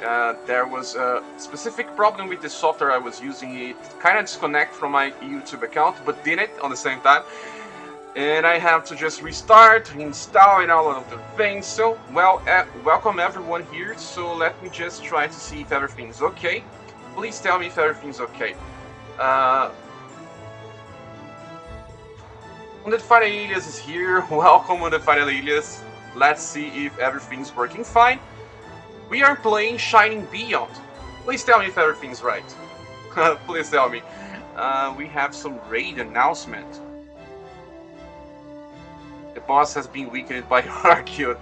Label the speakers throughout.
Speaker 1: There was a specific problem with the software I was using. It kind of disconnect from my YouTube account, but did it on the same time. And I have to just restart, install, and all of the things. So, well, welcome everyone here. So let me just try to see if everything's okay. Please tell me if everything's okay. Undefined Alias is here. Welcome, Undefined Alias. Let's see if everything's working fine. We are playing Shining Beyond. Please tell me if everything's right. Please tell me. We have some raid announcement. The boss has been weakened by Arcade.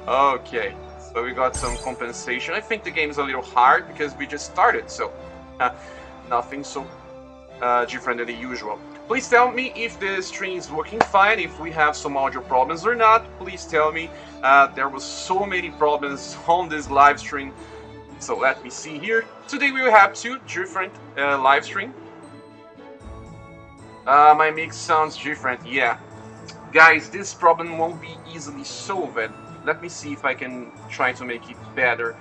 Speaker 1: Okay, so we got some compensation. I think the game is a little hard because we just started, so nothing so different than the usual. Please tell me if the stream is working fine, if we have some audio problems or not. Please tell me. There was so many problems on this live stream. So let me see here. Today we will have two different live stream. My mix sounds different, yeah. Guys, this problem won't be easily solved. Let me see if I can try to make it better.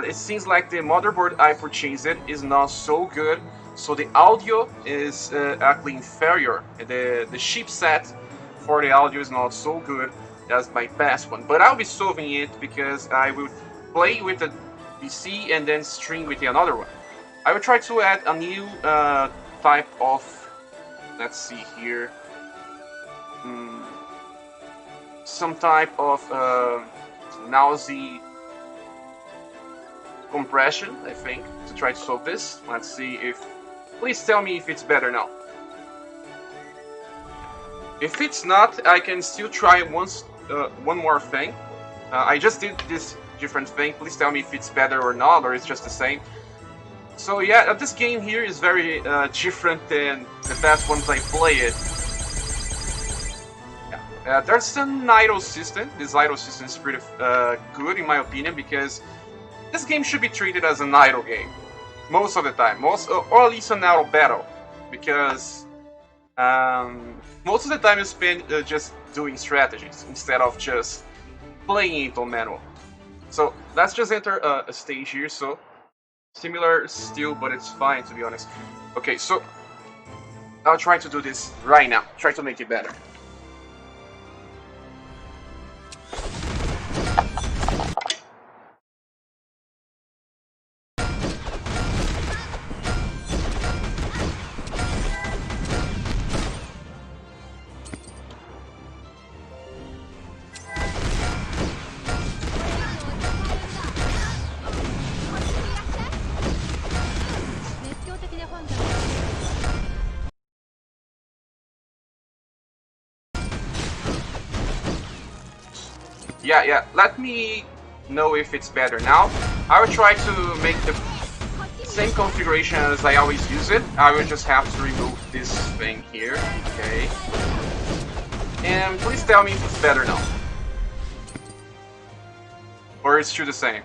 Speaker 1: It seems like the motherboard I purchased is not so good. So the audio is actually inferior. The chipset for the audio is not so good as my past one. But I'll be solving it because I will play with the PC and then stream with another one. I will try to add a new type of, let's see here, some type of noisy compression, I think, to try to solve this. Let's see if... Please tell me if it's better now. If it's not, I can still try one more thing. I just did this different thing. Please tell me if it's better or not, or it's just the same. So yeah, this game here is very different than the past ones I played. Yeah. There's an idle system. This idle system is pretty good in my opinion because this game should be treated as an idle game. Most of the time, or at least an idle battle, because most of the time you spend just doing strategies instead of just playing it on manual. So let's just enter a stage here. So similar still, but it's fine to be honest. Okay, so I'll try to do this right now. Try to make it better. Yeah, let me know if it's better now. I will try to make the same configuration as I always use it. I will just have to remove this thing here, okay. And please tell me if it's better now. Or it's still the same.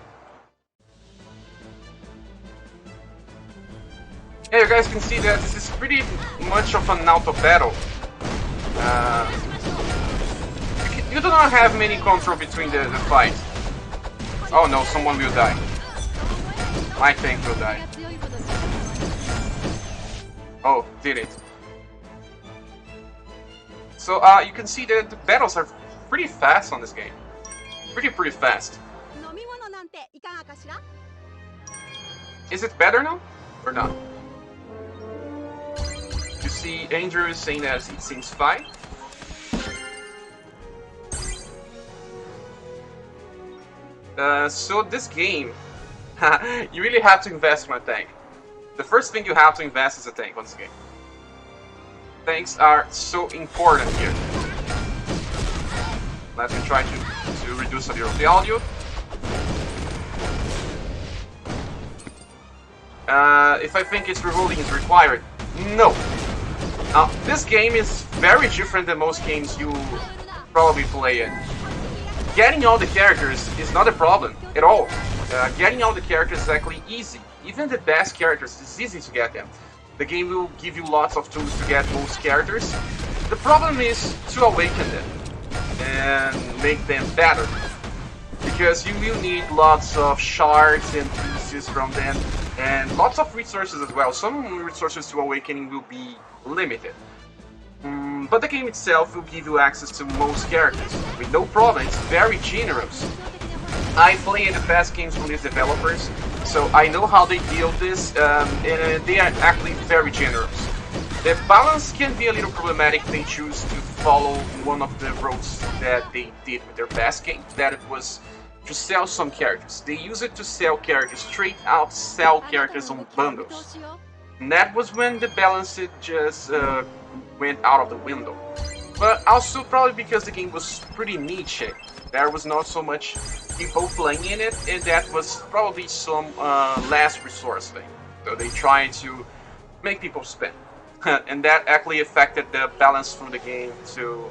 Speaker 1: Yeah, you guys can see that this is pretty much of an auto battle. You do not have many control between the fights. Oh no, someone will die. My tank will die. Oh, did it. So you can see that the battles are pretty fast on this game. Pretty fast. Is it better now? Or not? You see Andrew is saying that it seems fine. So this game, you really have to invest in a tank. The first thing you have to invest is a tank on this game. Tanks are so important here. Let me try to reduce a little of the audio. If I think it's Rerolling is required, no. Now, this game is very different than most games you probably play in. Getting all the characters is not a problem at all. Getting all the characters is actually easy. Even the best characters, it's easy to get them. The game will give you lots of tools to get most characters. The problem is to awaken them and make them better. because you will need lots of shards and pieces from them, and lots of resources as well. Some resources to awakening will be limited. But the game itself will give you access to most characters, with no problem. It's very generous. I played the past games from these developers, so I know how they deal this, and they are actually very generous. The balance can be a little problematic if they choose to follow one of the roads that they did with their past game, that it was to sell some characters. They use it to sell characters, straight out sell characters on bundles. And that was when the balance just went out of the window. But also probably because the game was pretty niche. There was not so much people playing in it, and that was probably some last resource thing. So they tried to make people spend. And that actually affected the balance from the game to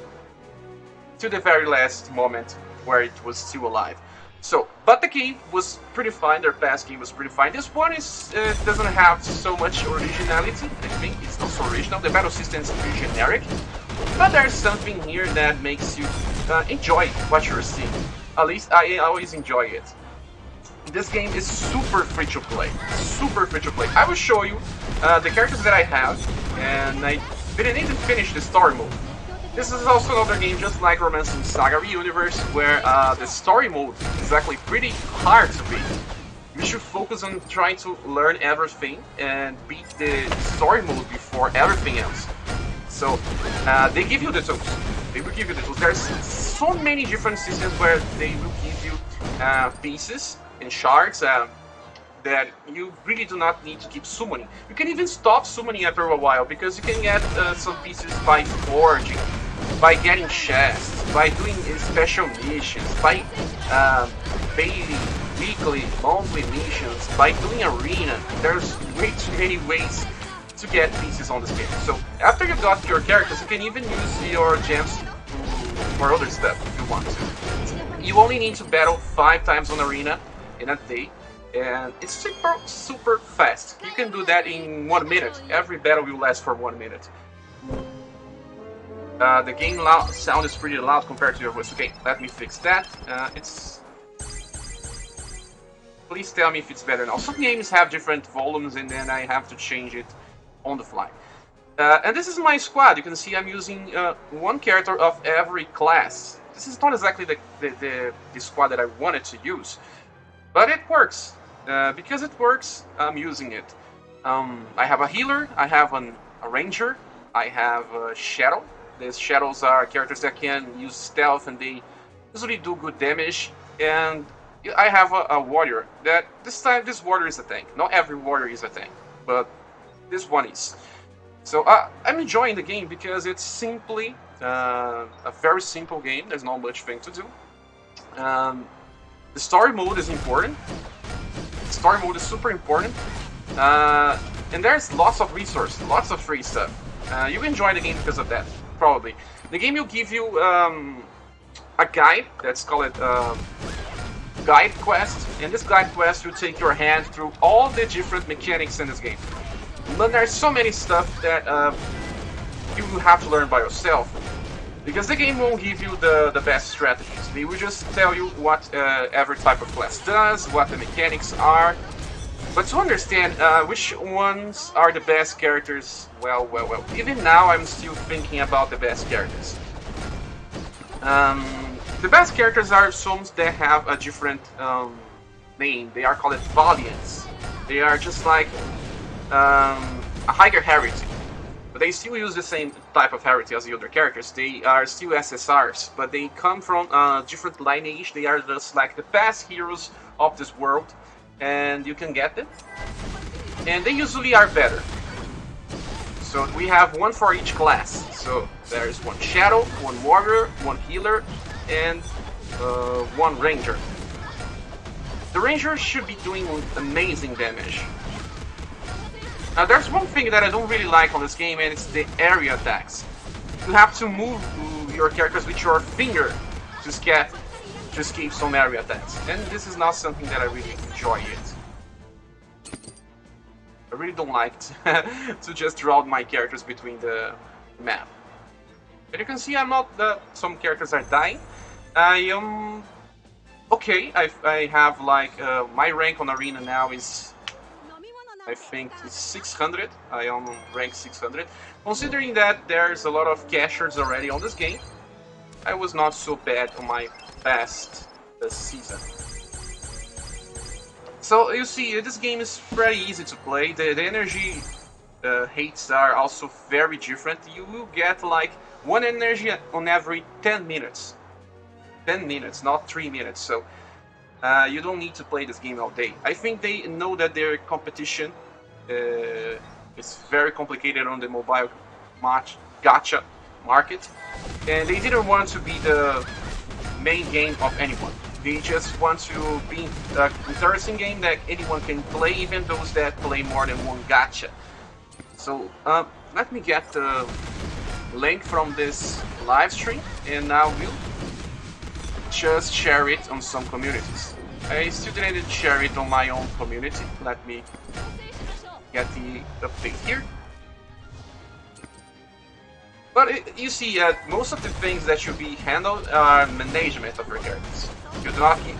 Speaker 1: the very last moment where it was still alive. So, but the game was pretty fine. Their past game was pretty fine. This one is doesn't have so much originality. I think it's not so original. The battle system is pretty generic, but there's something here that makes you enjoy what you're seeing. At least I always enjoy it. This game is super free to play. Super free to play. I will show you the characters that I have, and I didn't even finish the story mode. This is also another game just like Romancing Saga Universe, where the story mode is actually pretty hard to beat. You should focus on trying to learn everything and beat the story mode before everything else. So they give you the tools. They will give you the tools. There's so many different systems where they will give you pieces and shards that you really do not need to keep summoning. You can even stop summoning after a while, because you can get some pieces by forging, by getting chests, by doing special missions, by daily, weekly, monthly missions, by doing arena. There's way too many ways to get pieces on this game. So after you got your characters, you can even use your gems for other stuff if you want to. You only need to battle 5 times on arena in a day, and it's super fast. You can do that in 1 minute. Every battle will last for 1 minute. The game sound is pretty loud compared to your voice. Okay, let me fix that. Please tell me if it's better now. Some games have different volumes, and then I have to change it on the fly. And this is my squad. You can see I'm using one character of every class. This is not exactly the squad that I wanted to use, but it works. Because it works, I'm using it. I have a healer, I have a ranger, I have a shadow. These shadows are characters that can use stealth, and they usually do good damage. And I have a warrior. That this time this warrior is a tank. Not every warrior is a tank, but this one is. So I'm enjoying the game because it's simply a very simple game. There's not much thing to do. The story mode is important. The story mode is super important. And there's lots of resources, lots of free stuff. You enjoy the game because of that, probably. The game will give you a guide, that's called guide quest. And this guide quest will take your hand through all the different mechanics in this game. But there's so many stuff that you will have to learn by yourself, because the game won't give you the best strategies. They will just tell you what every type of class does, what the mechanics are. But to understand which ones are the best characters, well. Even now I'm still thinking about the best characters. The best characters are some that have a different name. They are called valiants. They are just like a higher heritage. But they still use the same type of heritage as the other characters. They are still SSRs, but they come from a different lineage. They are just like the past heroes of this world, and you can get them. And they usually are better. So we have one for each class. So there is one shadow, one warrior, one healer, and one ranger. The ranger should be doing amazing damage. Now there's one thing that I don't really like on this game, and it's the area attacks. You have to move your characters with your finger to escape some area attacks. And this is not something that I really enjoy yet. I really don't like to just draw my characters between the map. But you can see I'm not some characters are dying. I am Okay, I have like my rank on arena now is, I think it's 600. I am on rank 600. Considering that there's a lot of cashers already on this game, I was not so bad on my past season. So you see, this game is pretty easy to play. The energy hates are also very different. You will get like one energy on every 10 minutes. 10 minutes, not 3 minutes. So you don't need to play this game all day. I think they know that their competition is very complicated on the mobile gacha market, and they didn't want to be the main game of anyone. They just want to be an interesting game that anyone can play, even those that play more than one gacha. So let me get the link from this live stream, and I will just share it on some communities. I still didn't share it on my own community. Let me get the update here. But you see, most of the things that should be handled are management of your characters.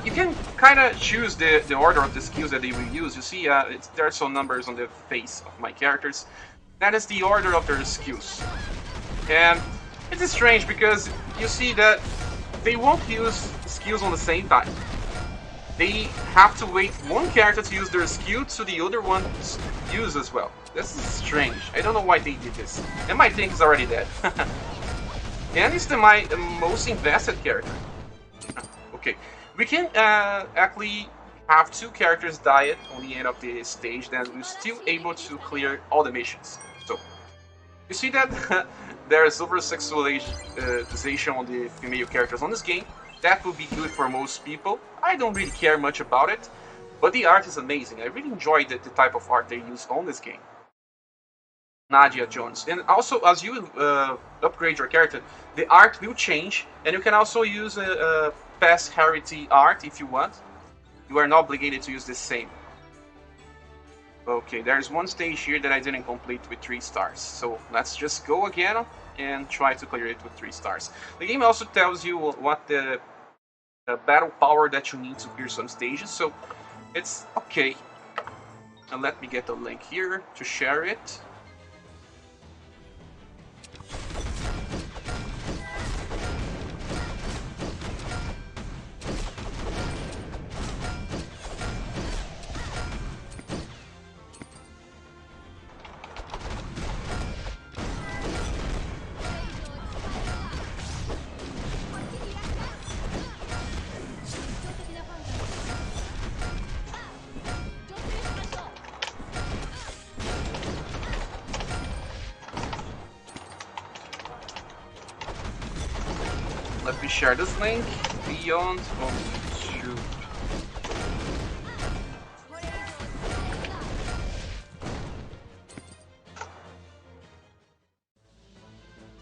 Speaker 1: You can kind of choose the order of the skills that they will use. You see, there are some numbers on the face of my characters. That is the order of their skills. And it is strange because you see that they won't use skills on the same time. They have to wait one character to use their skill to the other one's use as well. This is strange. I don't know why they did this. And my tank is already dead. And it's my most invested character. Okay, we can actually have 2 characters die on the end of the stage, then we're still able to clear all the missions. So, you see that there is over-sexualization on the female characters on this game. That would be good for most people. I don't really care much about it, but the art is amazing. I really enjoyed the type of art they use on this game. Nadia Jones. And also, as you upgrade your character, the art will change, and you can also use past heritage art if you want. You are not obligated to use the same. Okay, there's one stage here that I didn't complete with 3 stars. So let's just go again and try to clear it with 3 stars. The game also tells you what the battle power that you need to clear some stages, so it's okay. And let me get a link here to share it. Let me share this link beyond on YouTube.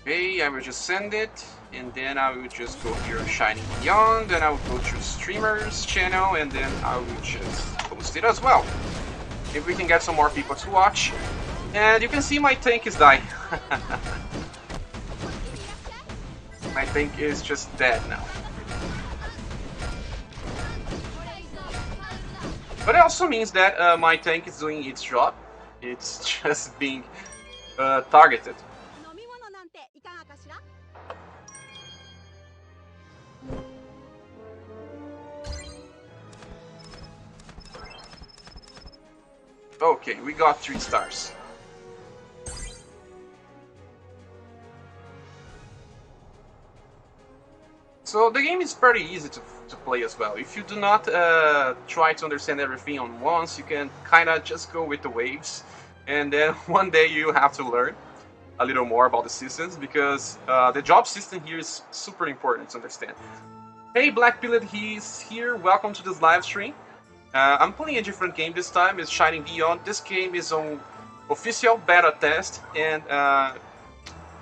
Speaker 1: Okay, I will just send it, and then I will just go here Shining Beyond, and I will go to streamers channel, and then I will just post it as well. If we can get some more people to watch. And you can see my tank is dying. My tank is just dead now. But it also means that my tank is doing its job. It's just being targeted. Okay, we got 3 stars. So the game is pretty easy to play as well. If you do not try to understand everything on once, you can kind of just go with the waves, and then one day you have to learn a little more about the systems, because the job system here is super important to understand. Hey, Black Pilot, he's here. Welcome to this live stream. I'm playing a different game this time. It's Shining Beyond. This game is on official beta test, and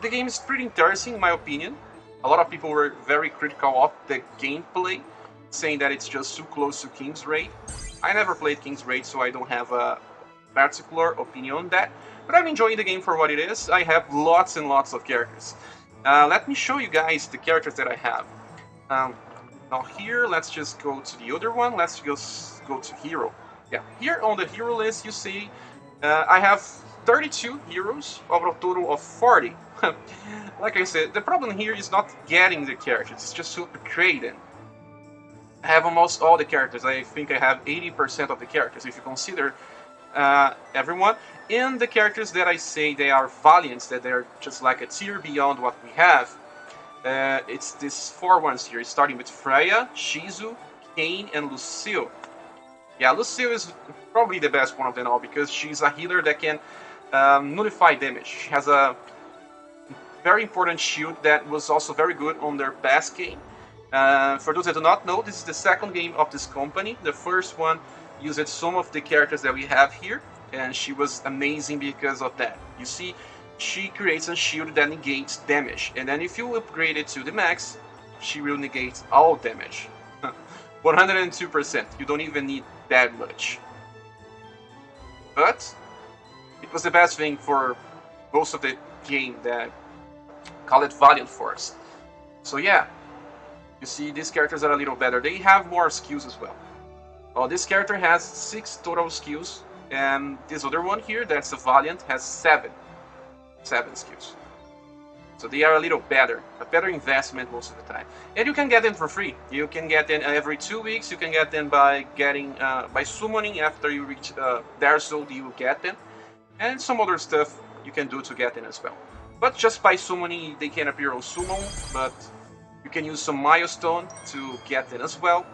Speaker 1: the game is pretty interesting in my opinion. A lot of people were very critical of the gameplay, saying that it's just too close to King's Raid. I never played King's Raid, so I don't have a particular opinion on that. But I'm enjoying the game for what it is. I have lots and lots of characters. Let me show you guys the characters that I have. Now here, let's just go to the other one. Let's just go to hero. Yeah, here on the hero list, you see I have 32 heroes over a total of 40. Like I said, the problem here is not getting the characters, it's just super creating. I have almost all the characters. I think I have 80% of the characters, if you consider everyone. And the characters that I say they are valiants, that they're just like a tier beyond what we have, it's these 4 ones here, starting with Freya, Shizu, Kain, and Lucille. Yeah, Lucille is probably the best one of them all because she's a healer that can nullify damage. She has a very important shield that was also very good on their past game. For those that do not know, this is the second game of this company. The first one used some of the characters that we have here, and she was amazing because of that. You see, she creates a shield that negates damage, and then if you upgrade it to the max, she will negate all damage. 102%. You don't even need that much. But it was the best thing for most of the game that call it Valiant Force. So yeah, you see these characters are a little better. They have more skills as well. Well, this character has 6 total skills, and this other one here, that's a Valiant, has 7 skills. So they are a little better, a better investment most of the time. And you can get them for free. You can get them every 2 weeks. You can get them by getting by summoning after you reach their zone. You get them, and some other stuff you can do to get them as well. But just by summoning, they can appear on summon. But you can use some milestone to get them as well.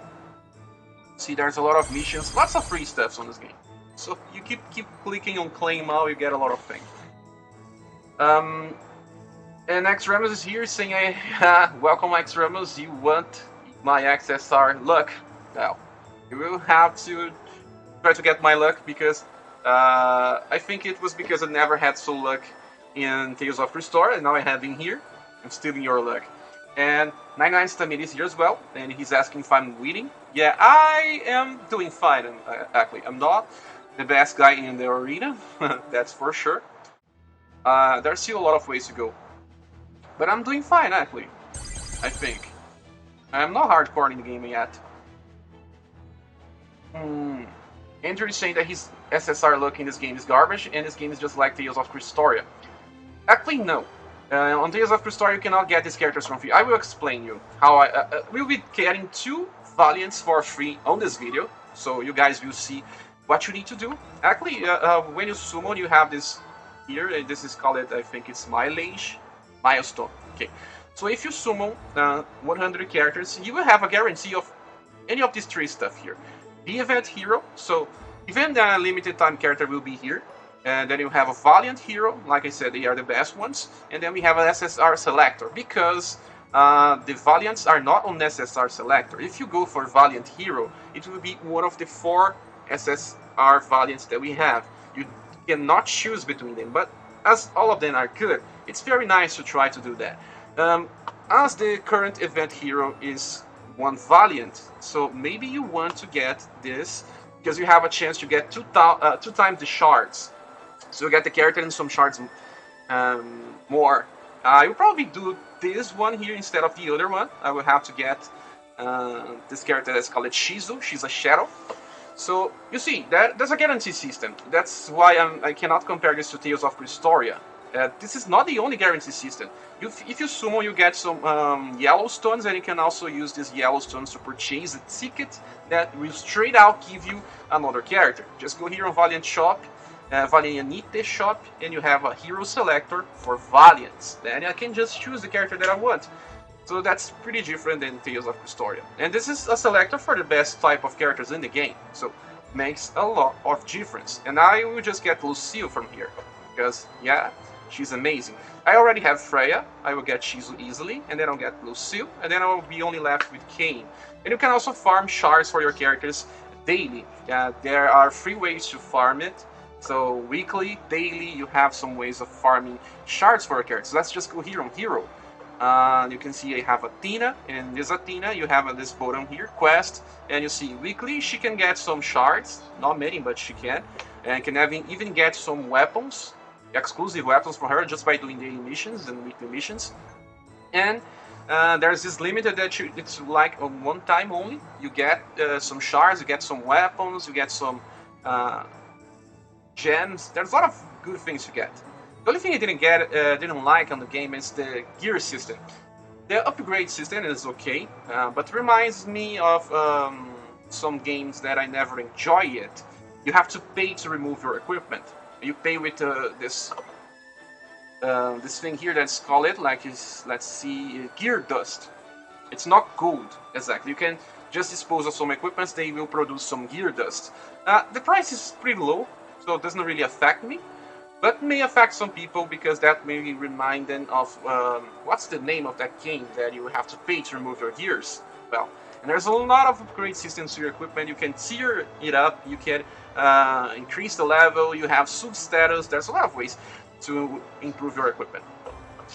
Speaker 1: See, there's a lot of missions, lots of free stuffs on this game. So you keep clicking on claim all, you get a lot of things. And X Ramos is here saying, welcome X Ramos, you want my XSR luck? Well, you will have to try to get my luck because I think it was because I never had so luck in Tales of Restore, and now I have in here. I'm stealing your luck. And 99 Stamid is here as well, and he's asking if I'm winning. Yeah, I am doing fine, actually. I'm not the best guy in the arena, that's for sure. There's still a lot of ways to go. But I'm doing fine, actually. I think. I'm not hardcore in the game yet. Andrew is saying that his SSR look in this game is garbage, and this game is just like Tales of Cristoria. Actually, no. On Tales of Cristoria, you cannot get these characters from free. I will explain you how I will be getting 2 Valiants for free on this video, so you guys will see what you need to do. Actually, when you summon, you have this here, and this is called, I think it's milestone. Okay, so if you summon 100 characters, you will have a guarantee of any of these 3 stuff here. The event hero, so even the limited time character will be here. And then you have a Valiant hero, like I said, they are the best ones. And then we have an SSR selector, because the Valiants are not on SSR selector. If you go for Valiant hero, it will be one of the 4 SSR Valiants that we have. You cannot choose between them, but as all of them are good, it's very nice to try to do that. As the current event hero is 1 Valiant, so maybe you want to get this, because you have a chance to get 2 times the shards. So you get the character and some shards more. I will probably do this one here instead of the other one. I will have to get this character that's called Shizu. She's a shadow. So you see, there's a guarantee system. That's why I cannot compare this to Tales of Cristoria. This is not the only guarantee system. If you summon, you get some yellow stones, and you can also use these yellow stones to purchase a ticket that will straight out give you another character. Just go here on Valiant Shop. Valiant shop, and you have a hero selector for Valiants. Then I can just choose the character that I want. So that's pretty different than Tales of Cristoria. And this is a selector for the best type of characters in the game. So makes a lot of difference. And I will just get Lucille from here. Because, yeah, she's amazing. I already have Freya. I will get Shizu easily. And then I'll get Lucille. And then I will be only left with Kain. And you can also farm shards for your characters daily. There are 3 ways to farm it. So weekly, daily, you have some ways of farming shards for your characters. Let's just go here on hero. You can see I have Athena, and this Athena, you have this bottom here, quest, and you see weekly she can get some shards, not many, but she can, and can even get some weapons, exclusive weapons for her just by doing daily missions and weekly missions. And There's this limited that it's like a one time only. You get some shards, you get some weapons, you get some gems. There's a lot of good things to get. The only thing I didn't like on the game is the gear system. The upgrade system is okay, but it reminds me of some games that I never enjoy yet. You have to pay to remove your equipment. You pay with this thing here that's called it, like is, let's see, gear dust. It's not gold exactly. You can just dispose of some equipments, they will produce some gear dust. The price is pretty low, so it doesn't really affect me, but may affect some people because that may remind them of what's the name of that game that you have to pay to remove your gears. Well, and there's a lot of upgrade systems to your equipment. You can tier it up, you can increase the level, you have sub status. There's a lot of ways to improve your equipment.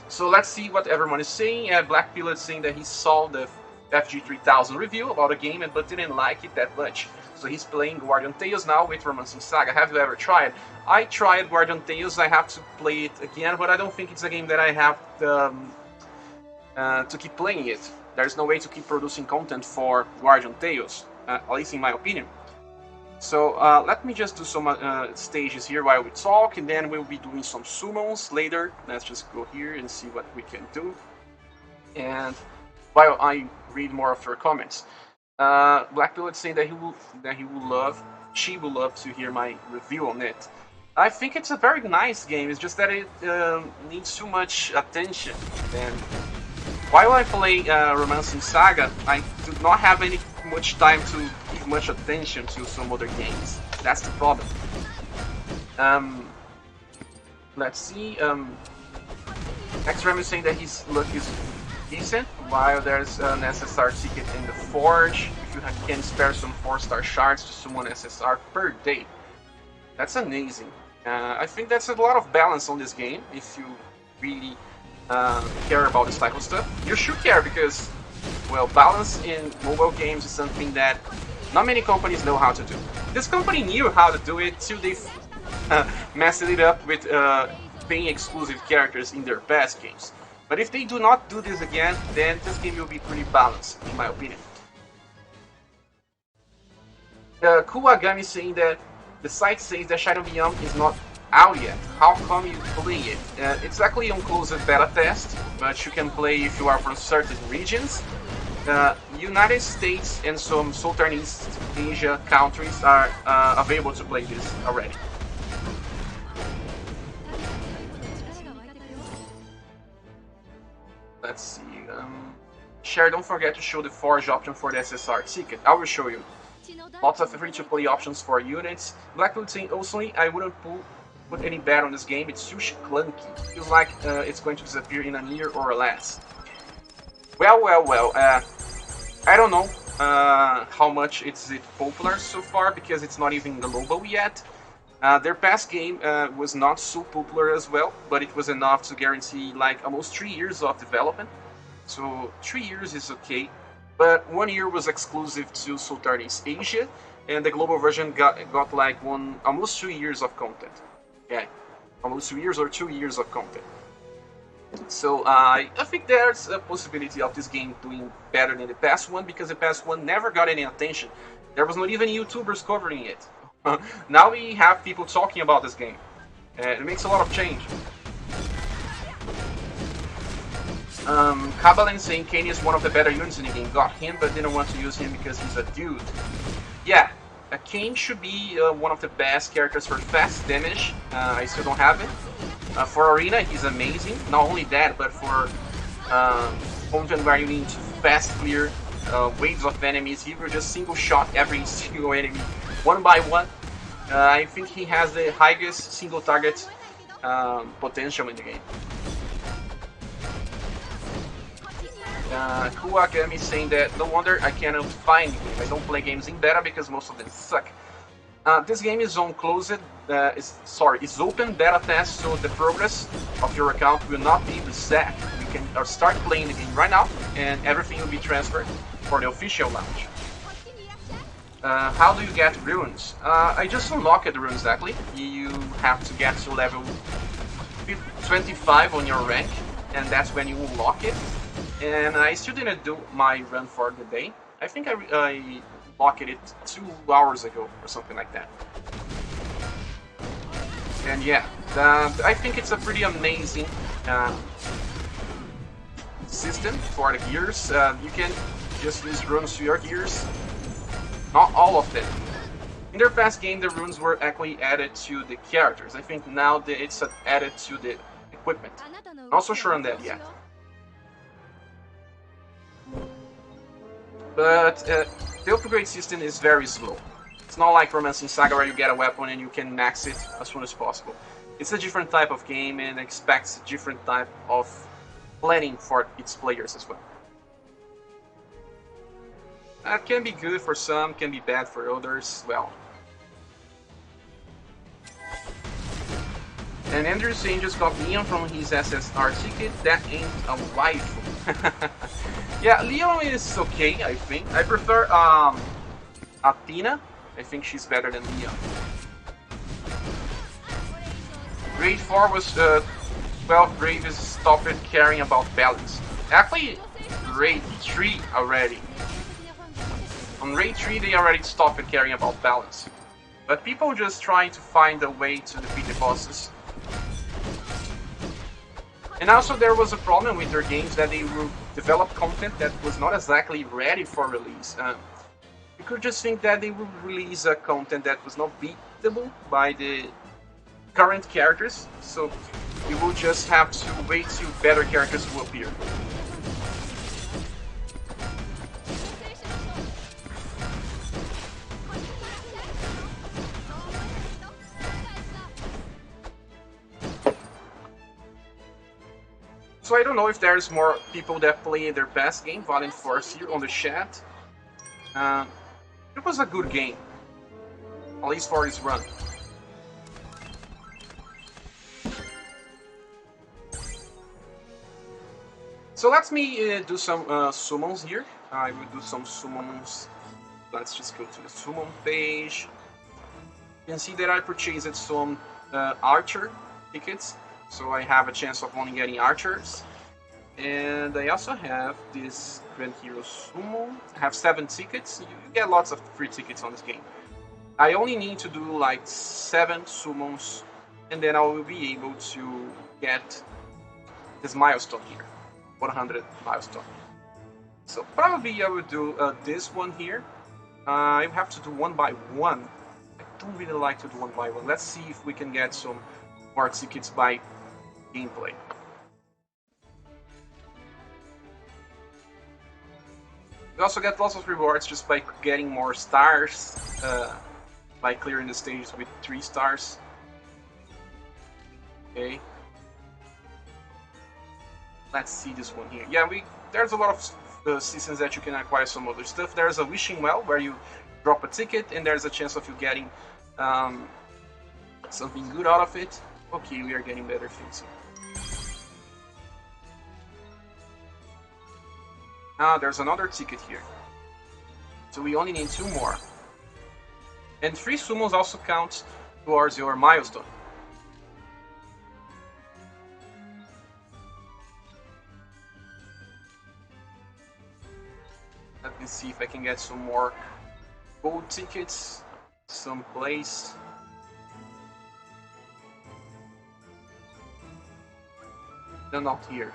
Speaker 1: So let's see what everyone is saying. Black Pillar is saying that he saw the FG3000 review about a game but didn't like it that much. So he's playing Guardian Tales now with Romancing Saga. Have you ever tried? I tried Guardian Tales. I have to play it again, but I don't think it's a game that I have to keep playing it. There's no way to keep producing content for Guardian Tales, at least in my opinion. So let me just do some stages here while we talk, and then we'll be doing some summons later. Let's just go here and see what we can do. And while I read more of your comments, Black Pilot saying that she will love to hear my review on it. I think it's a very nice game. It's just that it needs too much attention. And while I play Romancing Saga, I do not have much time to give much attention to some other games. That's the problem. Let's see. X-Ram is saying that his luck is decent, while there's an SSR ticket in the Forge. If you can spare some 4-star shards to summon SSR per day. That's amazing. I think that's a lot of balance on this game, if you really care about this type of stuff. You should care because, well, balance in mobile games is something that not many companies know how to do. This company knew how to do it till they messed it up with paying exclusive characters in their past games. But if they do not do this again, then this game will be pretty balanced, in my opinion. Kuwagami saying that the site says that Shadow Beyond is not out yet. How come you play it? It's actually on closed beta test, but you can play if you are from certain regions. United States and some Southeast Asia countries are available to play this already. Let's see. Share, don't forget to show the Forge option for the SSR ticket. I will show you. Lots of free-to-play options for units. Blackwood saying, also, I wouldn't put any bet on this game. It's too clunky. Feels like it's going to disappear in a year or less. Well. I don't know how much it's popular so far because it's not even global yet. Their past game was not so popular as well, but it was enough to guarantee like almost 3 years of development. So 3 years is okay, but 1 year was exclusive to Southeast Asia, and the global version got like almost 2 years of content. Yeah, almost 2 years or 2 years of content. So I think there's a possibility of this game doing better than the past one because the past one never got any attention. There was not even YouTubers covering it. Now we have people talking about this game. It makes a lot of change. Kabalan saying Kane is one of the better units in the game. Got him, but didn't want to use him because he's a dude. Yeah, Kane should be one of the best characters for fast damage. I still don't have it. For Arena, he's amazing. Not only that, but for content where you need to fast clear waves of enemies, he will just single shot every single enemy one by one. I think he has the highest single target potential in the game. Kuwakami saying that no wonder I cannot find game. I don't play games in beta because most of them suck. This game is on closed, it's open beta test, so the progress of your account will not be reset. You can start playing the game right now, and everything will be transferred for the official launch. How do you get runes? I just unlocked the runes exactly. You have to get to level 25 on your rank, and that's when you unlock it. and I still didn't do my run for the day. I think I locked it 2 hours ago or something like that. And yeah, I think it's a pretty amazing system for the gears. You can just use runes to your gears. Not all of them. In their past game, the runes were actually added to the characters. I think now it's added to the equipment. Not so sure on that yet. But the upgrade system is very slow. It's not like Romancing Saga where you get a weapon and you can max it as soon as possible. It's a different type of game and expects a different type of planning for its players as well. That can be good for some, can be bad for others, well. And Andrew's saying just got Leon from his SSR ticket, that ain't a waifu. Yeah, Leon is okay, I think. I prefer Athena. I think she's better than Leon. Grade 4 was, well, Grave is stopped caring about balance. Actually, Grade 3 already. On Raid 3 they already stopped caring about balance. But people just trying to find a way to defeat the bosses. And also there was a problem with their games that they would develop content that was not exactly ready for release. You could just think that they would release a content that was not beatable by the current characters, so you will just have to wait till better characters will appear. So I don't know if there's more people that play their best game, Valiant Force, here on the chat. It was a good game, at least for its run. So let me do some summons here. I will do some summons. Let's just go to the summon page. You can see that I purchased some archer tickets. So I have a chance of only getting archers. And I also have this Grand Hero Summon. I have 7 tickets. You get lots of free tickets on this game. I only need to do like 7 summons and then I will be able to get this milestone here. 100 milestone. So probably I will do this one here. I have to do one by one. I don't really like to do one by one. Let's see if we can get some more tickets by gameplay. We also get lots of rewards just by getting more stars, by clearing the stages with 3 stars. Okay. Let's see this one here. Yeah, there's a lot of seasons that you can acquire some other stuff. There's a wishing well where you drop a ticket and there's a chance of you getting something good out of it. Okay, we are getting better things here. Ah, there's another ticket here. So we only need 2 more. And 3 summons also count towards your milestone. Let me see if I can get some more gold tickets someplace. They're not here.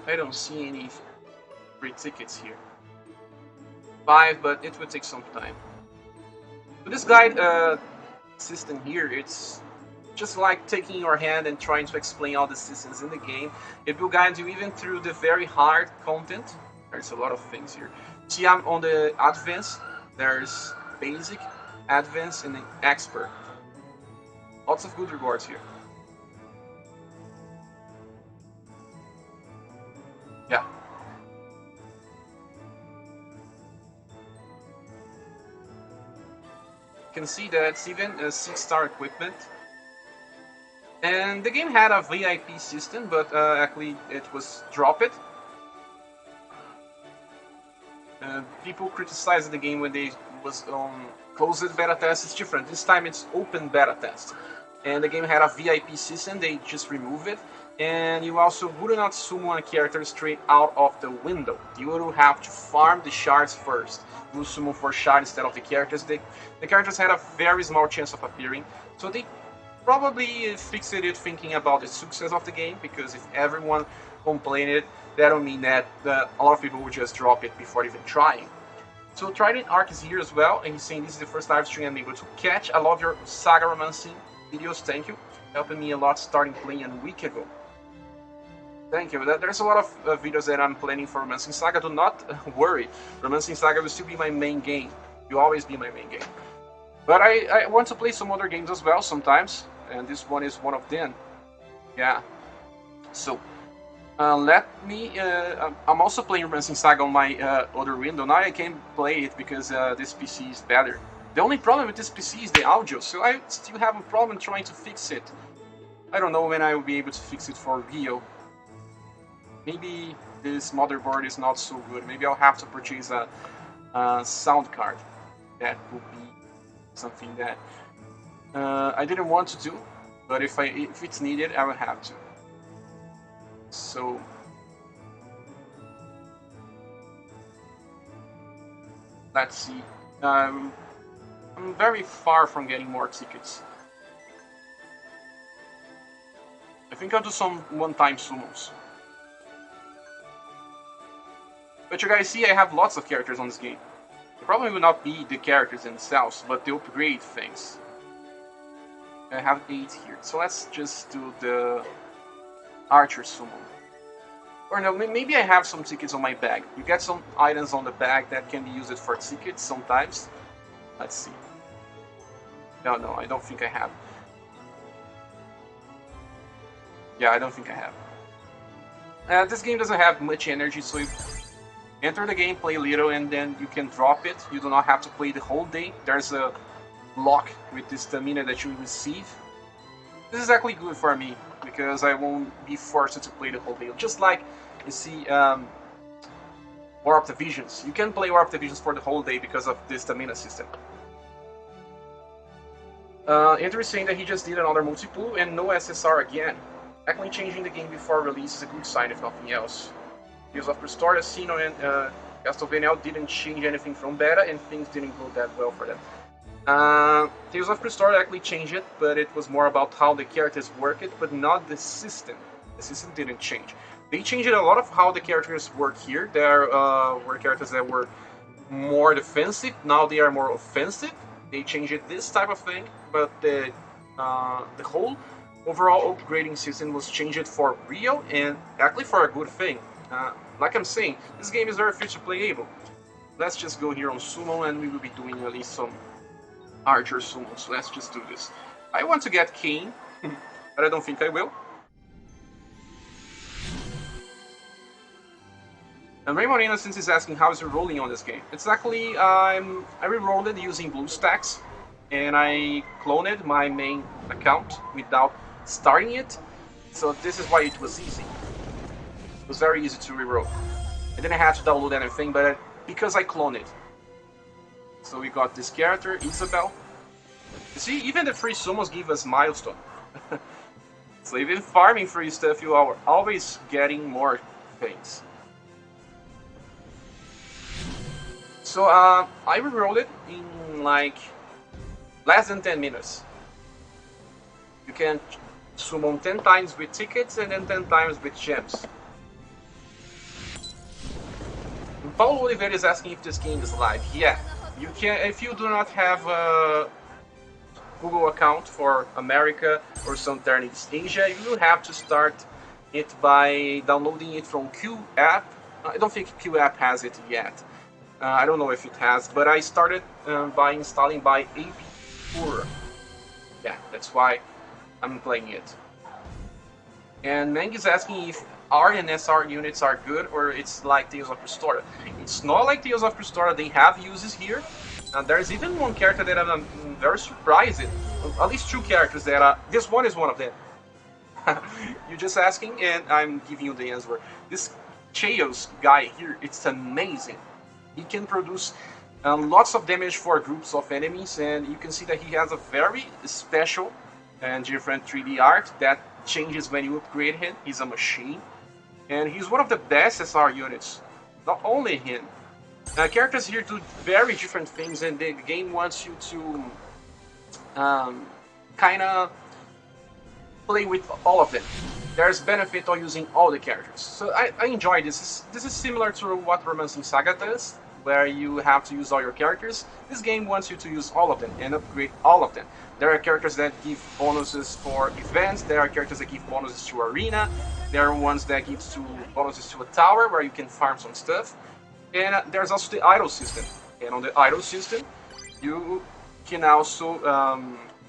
Speaker 1: I don't see any free tickets here. 5, but it will take some time. So this guide system here, it's just like taking your hand and trying to explain all the systems in the game. It will guide you even through the very hard content. There's a lot of things here. See, I'm on the advanced. There's basic, advanced, and then expert. Lots of good rewards here. Yeah. You can see that it's even a 6-star equipment. And the game had a VIP system, but actually it was dropped. People criticized the game when they was on closed beta test. It's different. This time it's open beta test. and the game had a VIP system. They just removed it, and you also would not summon a character straight out of the window. You would have to farm the shards first. You would summon for shards instead of the characters. The characters had a very small chance of appearing, so they probably fixed it thinking about the success of the game, because if everyone complained it, that would mean that a lot of people would just drop it before even trying. So Trident Arc is here as well, and he's saying this is the first live stream I'm able to catch. I love your Saga Romancing videos, thank you. Helping me a lot starting playing a week ago. Thank you. There's a lot of videos that I'm planning for Romancing Saga. Do not worry. Romancing Saga will still be my main game. Will always be my main game. But I want to play some other games as well sometimes, and this one is one of them. Yeah. So, let me... I'm also playing Romancing Saga on my other window. Now I can't play it because this PC is better. The only problem with this PC is the audio, so I still have a problem trying to fix it. I don't know when I will be able to fix it for real. Maybe this motherboard is not so good. Maybe I'll have to purchase a sound card. That would be something that I didn't want to do, but if it's needed, I will have to. So let's see. I'm very far from getting more tickets. I think I'll do some one-time summons. But you guys see, I have lots of characters on this game. It probably will not be the characters themselves, but the upgrade things. I have 8 here, so let's just do the Archer summon. Or no, maybe I have some tickets on my bag. You get some items on the bag that can be used for tickets sometimes. Let's see. No, I don't think I have. Yeah, I don't think I have. This game doesn't have much energy, so you enter the game, play a little, and then you can drop it. You do not have to play the whole day. There's a lock with the stamina that you receive. This is actually good for me, because I won't be forced to play the whole day. Just like, you see, War of the Visions. You can play War of the Visions for the whole day because of the stamina system. Andrew is saying that he just did another multi-pool and no SSR again. Actually changing the game before release is a good sign if nothing else. Tales of Prestoria, Sino, and Castlevania didn't change anything from beta, and things didn't go that well for them. Tales of Prestoria actually changed it, but it was more about how the characters work it, but not the system. The system didn't change. They changed a lot of how the characters work here. There were characters that were more defensive, now they are more offensive. They changed this type of thing, but the whole overall upgrading system was changed for real, and actually for a good thing. Like I'm saying, this game is very future playable. Let's just go here on Summon, and we will be doing at least some Archer Summons. Let's just do this. I want to get Kane, but I don't think I will. And Raymond Innocence is asking how is Rerolling on this game. It's actually, I rerolled it using BlueStacks, and I cloned my main account without starting it, so this is why it was easy. It was very easy to reroll. I didn't have to download anything, but because I cloned it. So we got this character, Isabel. You see, even the free summons give us milestone. So even farming free stuff, you are always getting more things. So I rerolled it in like less than 10 minutes. You can summon 10 times with tickets and then 10 times with gems. And Paulo Oliveira is asking if this game is live. Yeah, you can. If you do not have a Google account for America or somewhere in East Asia, you will have to start it by downloading it from Q app. I don't think Q app has it yet. I don't know if it has, but I started by installing by AP4. Yeah, that's why I'm playing it. And Meng is asking if R and SR units are good or it's like Tales of Prestoria. It's not like Tales of Prestoria, they have uses here. And there's even one character that I'm very surprised at. At least 2 characters that are... This one is one of them. You're just asking and I'm giving you the answer. This Chaos guy here, it's amazing. He can produce lots of damage for groups of enemies, and you can see that he has a very special and different 3D art that changes when you upgrade him. He's a machine, and he's one of the best SR units. Not only him, characters here do very different things, and the game wants you to kind of play with all of them. There's benefit on using all the characters, so I enjoy this. This is similar to what Romancing Saga does, where you have to use all your characters. This game wants you to use all of them and upgrade all of them. There are characters that give bonuses for events, there are characters that give bonuses to arena, there are ones that give bonuses to a tower where you can farm some stuff, and there's also the idol system. And on the idol system, you can also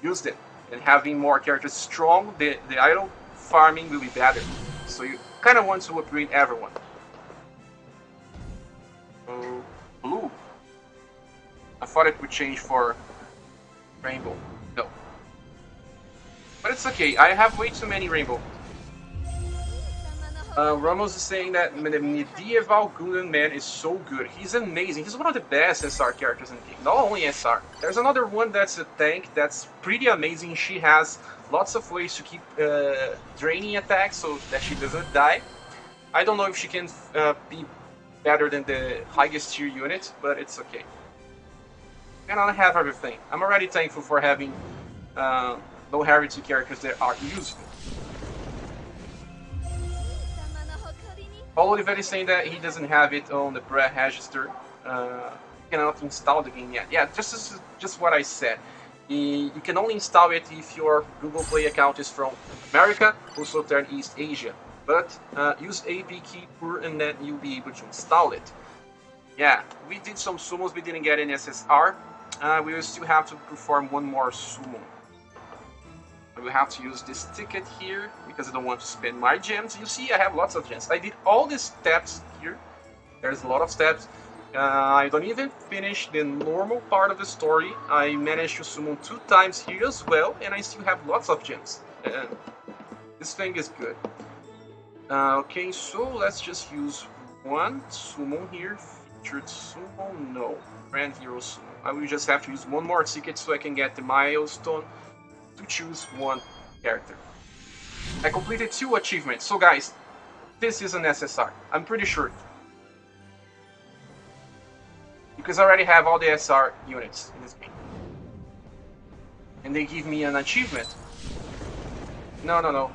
Speaker 1: use them. And having more characters strong, the idol farming will be better. So you kind of want to upgrade everyone. Blue. I thought it would change for rainbow. No. But it's okay, I have way too many rainbow. Ramos is saying that the medieval Gundam man is so good. He's amazing. He's one of the best SR characters in the game. Not only SR. There's another one that's a tank that's pretty amazing. She has lots of ways to keep draining attacks so that she doesn't die. I don't know if she can be better than the highest tier unit, but it's okay. And I have everything. I'm already thankful for having low rarity characters that are useful. Paulo Oliveira is saying that he doesn't have it on the pre-register. Cannot install the game yet. Yeah, just what I said. You can only install it if your Google Play account is from America or Southern East Asia. But use AP key and then you'll be able to install it. Yeah, we did some summons, we didn't get any SSR. We will still have to perform one more summon. We will have to use this ticket here because I don't want to spend my gems. You see, I have lots of gems. I did all the steps here. There's a lot of steps. I don't even finish the normal part of the story. I managed to summon 2 times here as well, and I still have lots of gems. This thing is good. Okay, so let's just use one summon here. Featured summon? No. Grand Hero summon. I will just have to use one more ticket so I can get the milestone to choose one character. I completed 2 achievements. So guys, this is an SSR. I'm pretty sure. Because I already have all the SR units in this game. And they give me an achievement. No.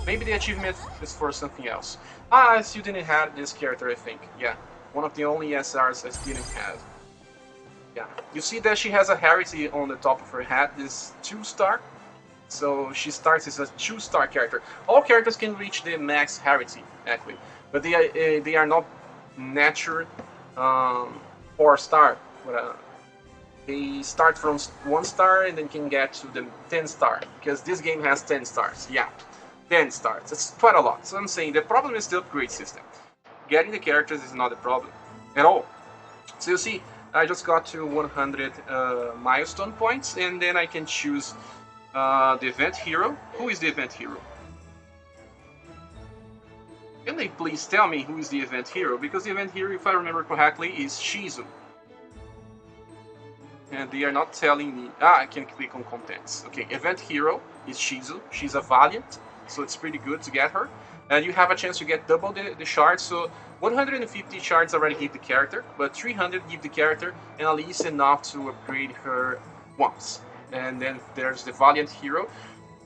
Speaker 1: Maybe the achievement is for something else. I still didn't have this character, I think. Yeah, one of the only SRs I didn't have. Yeah, you see that she has a rarity on the top of her hat, this 2-star. So she starts as a 2-star character. All characters can reach the max rarity, actually. But they are not natural 4-star. They start from 1 star and then can get to the 10-star. Because this game has 10 stars. Yeah, 10 stars. That's quite a lot. So I'm saying the problem is the upgrade system. Getting the characters is not a problem at all. So you see, I just got to 100 milestone points, and then I can choose the event hero. Who is the event hero? Can they please tell me who is the event hero? Because the event hero, if I remember correctly, is Shizu. And they are not telling me... I can click on contents. Okay, event hero is Shizu. She's a valiant, so it's pretty good to get her. And you have a chance to get double the shards, so 150 shards already give the character, but 300 give the character, and at least enough to upgrade her once. And then there's the Valiant hero.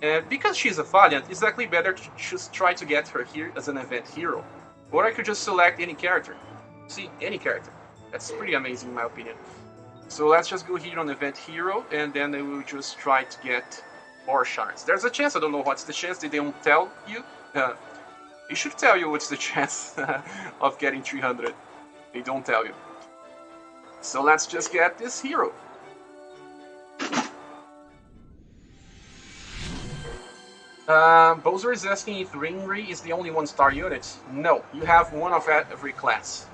Speaker 1: And because she's a Valiant, it's actually better to just try to get her here as an event hero. Or I could just select any character. See, any character. That's pretty amazing in my opinion. So let's just go here on event hero, and then I will just try to get more shards. There's a chance, I don't know what's the chance, they don't tell you. They should tell you what's the chance of getting 300. They don't tell you. So let's just get this hero. Bowser is asking if Ringri is the only 1-star unit. No, you have one of every class.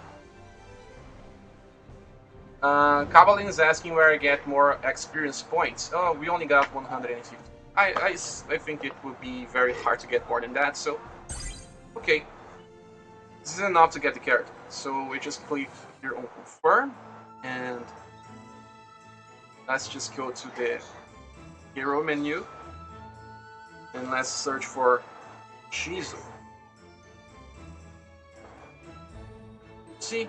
Speaker 1: Kabalin is asking where I get more experience points. Oh, we only got 150. I think it would be very hard to get more than that, so... Okay, this is enough to get the character. So we just click here on confirm, and let's just go to the hero menu, and let's search for Shizu. See,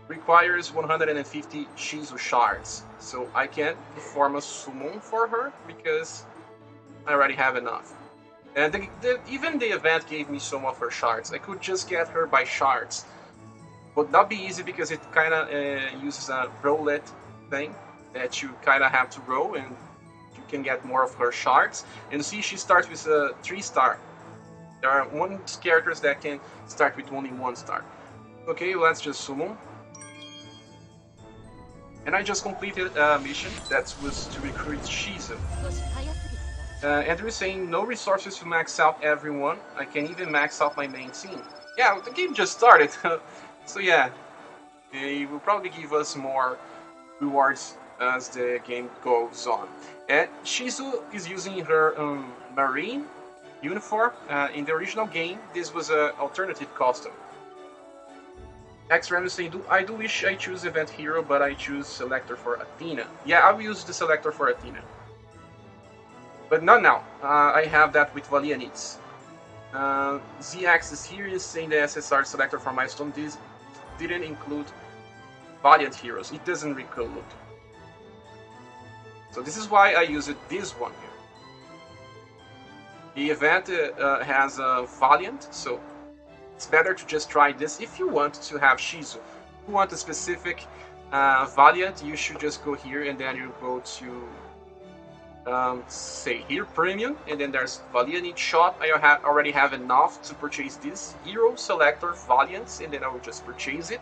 Speaker 1: requires 150 shizu shards, so I can't perform a summon for her because I already have enough. And even the event gave me some of her shards. I could just get her by shards. Would not be easy because it kind of uses a roulette thing that you kind of have to roll and you can get more of her shards. And see, she starts with a 3-star. There are one characters that can start with only 1 star. Okay, let's just summon. And I just completed a mission that was to recruit Shizu. Andrew is saying no resources to max out everyone. I can even max out my main team. Yeah, the game just started. So yeah, it will probably give us more rewards as the game goes on. And Shizu is using her marine uniform. In the original game, this was an alternative costume. X-Ram is saying, I do wish I choose event hero, but I choose selector for Athena. Yeah, I will use the selector for Athena. But not now. I have that with valiant. ZX is here is saying the SSR selector for milestone. This didn't include valiant heroes. It doesn't include. So this is why I use this one here. The event has a valiant, so it's better to just try this if you want to have Shizu. If you want a specific valiant, you should just go here and then you go to say here premium, and then there's valiant shot. I already have enough to purchase this hero selector valiants, and then I will just purchase it.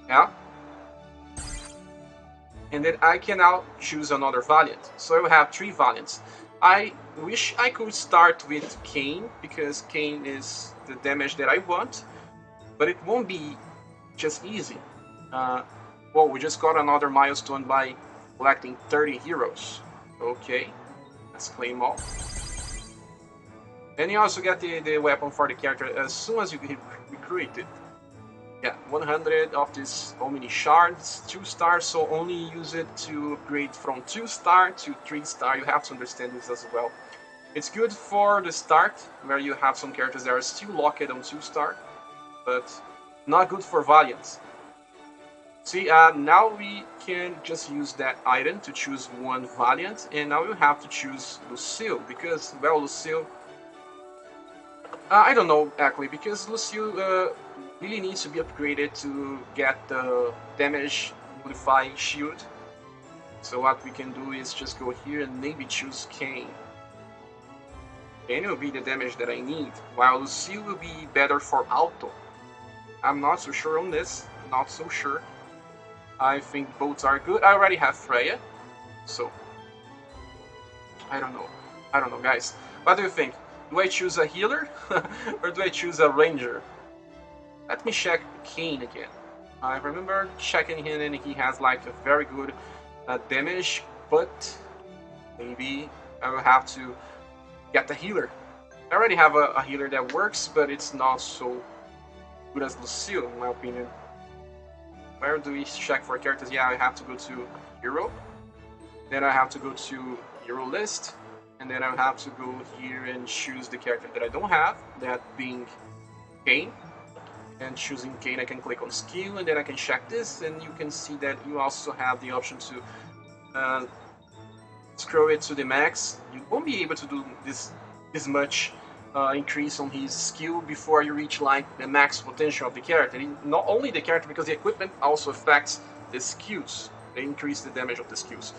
Speaker 1: Yeah. And then I can now choose another valiant. So I will have 3 valiants. I wish I could start with Kane, because Kane is the damage that I want, but it won't be just easy. Well, we just got another milestone by collecting 30 heroes. Okay, let's claim all. And you also get the weapon for the character as soon as you recruit it. Yeah, 100 of this Omni shards, 2 stars, so only use it to upgrade from 2 star to 3 star. You have to understand this as well. It's good for the start, where you have some characters that are still locked on 2 star, but not good for valiants. See, now we can just use that item to choose 1 valiant, and now we have to choose Lucille, because, well, Lucille... I don't know, actually, because Lucille really needs to be upgraded to get the damage modifying shield. So what we can do is just go here and maybe choose Kane. Kane will be the damage that I need, while Lucille will be better for auto. I'm not so sure on this, not so sure. I think both are good. I already have Freya, so I don't know, guys. What do you think? Do I choose a healer or do I choose a ranger? Let me check Kane again. I remember checking him and he has like a very good damage, but maybe I will have to get the healer. I already have a healer that works, but it's not so good as Lucille, in my opinion. Where do we check for characters? Yeah, I have to go to hero. Then I have to go to hero list. And then I have to go here and choose the character that I don't have, that being Kane. And choosing Kane, I can click on skill, and then I can check this, and you can see that you also have the option to scroll it to the max. You won't be able to do this much increase on his skill before you reach like the max potential of the character. Not only the character, because the equipment also affects the skills. They increase the damage of the skills.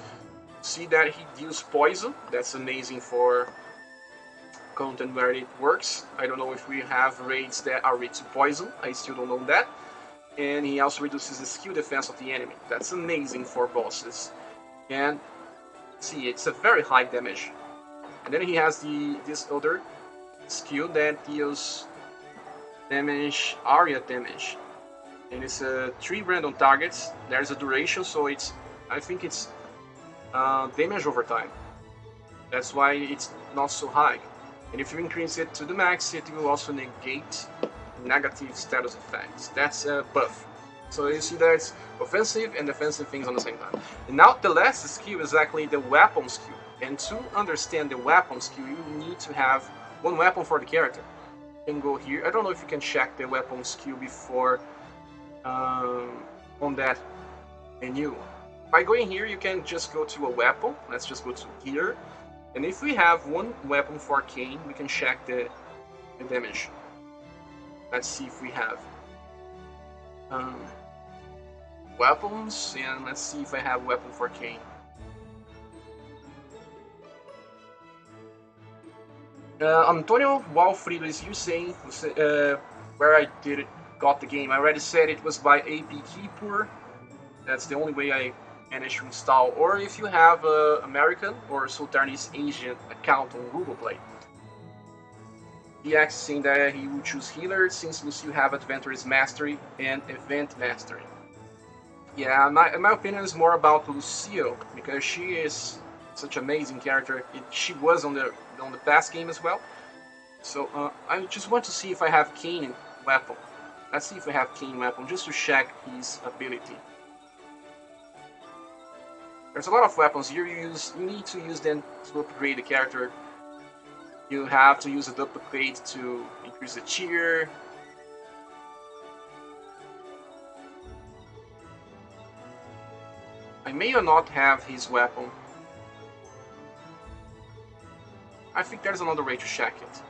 Speaker 1: See that he deals poison. That's amazing for content where it works. I don't know if we have raids that are weak to poison. I still don't know that. And he also reduces the skill defense of the enemy. That's amazing for bosses. And see, it's a very high damage. And then he has this other skill that deals damage, area damage. And it's 3 random targets. There's a duration, so I think it's damage over time. That's why it's not so high. And if you increase it to the max, it will also negate negative status effects. That's a buff. So you see that it's offensive and defensive things on the same time. And now the last skill is actually the weapon skill. And to understand the weapon skill, you need to have one weapon for the character. You can go here. I don't know if you can check the weapon skill before on that menu. By going here, you can just go to a weapon. Let's just go to here. And if we have one weapon for Kane, we can check the damage. Let's see if we have weapons, and let's see if I have weapon for Kane. Antonio Walfrido is you saying where I got the game. I already said it was by AP Keeper. That's the only way I managed to install. Or if you have an American or Sultanese Asian account on Google Play. He asks saying that he will choose healer since you have Adventurous Mastery and Event Mastery. Yeah, in my opinion is more about Lucio because she is such an amazing character. She was on the past game as well. So I just want to see if I have Kane weapon. Let's see if I have Kane weapon just to check his ability. There's a lot of weapons here. You need to use them to upgrade the character. You have to use a duplicate to increase the tier. I may or not have his weapon. I think there's another way to check it.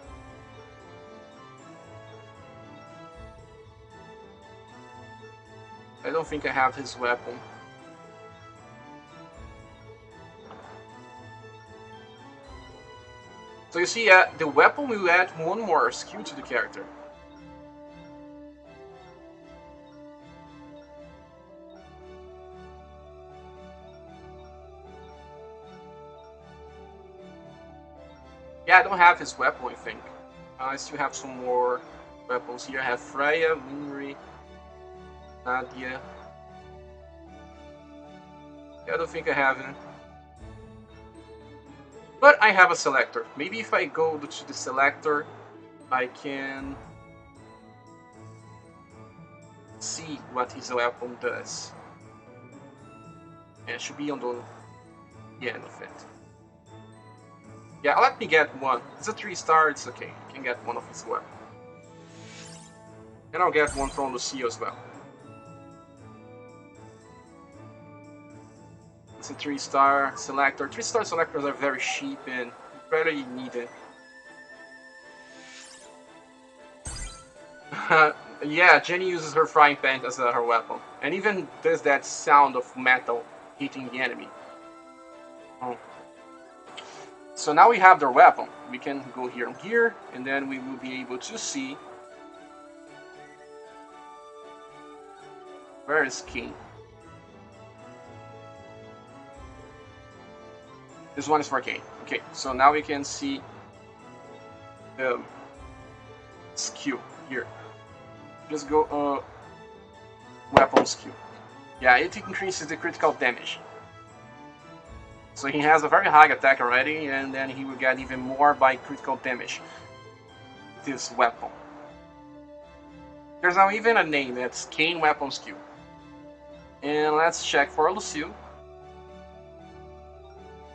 Speaker 1: I don't think I have his weapon. So you see, the weapon will add one more skill to the character. Yeah, I don't have his weapon, I think. I still have some more weapons here. I have Freya, Winry, Nadia. Yeah, I don't think I have it. But I have a selector. Maybe if I go to the selector, I can see what his weapon does. And it should be on the end of it. Yeah, let me get one. It's a 3-star, it's okay. I can get one of his weapons. And I'll get one from Lucio as well. It's a 3-star selector. 3-star selectors are very cheap and very needed. Yeah, Jenny uses her frying pan as her weapon. And even does that sound of metal hitting the enemy. Oh. So now we have their weapon. We can go here and here, and then we will be able to see where is King. This one is for Kane. Okay, so now we can see the skill here. Just go weapon skill. Yeah, it increases the critical damage. So he has a very high attack already, and then he will get even more by critical damage. This weapon. There's now even a name, that's Kane Weapon Skill. And let's check for Lucille.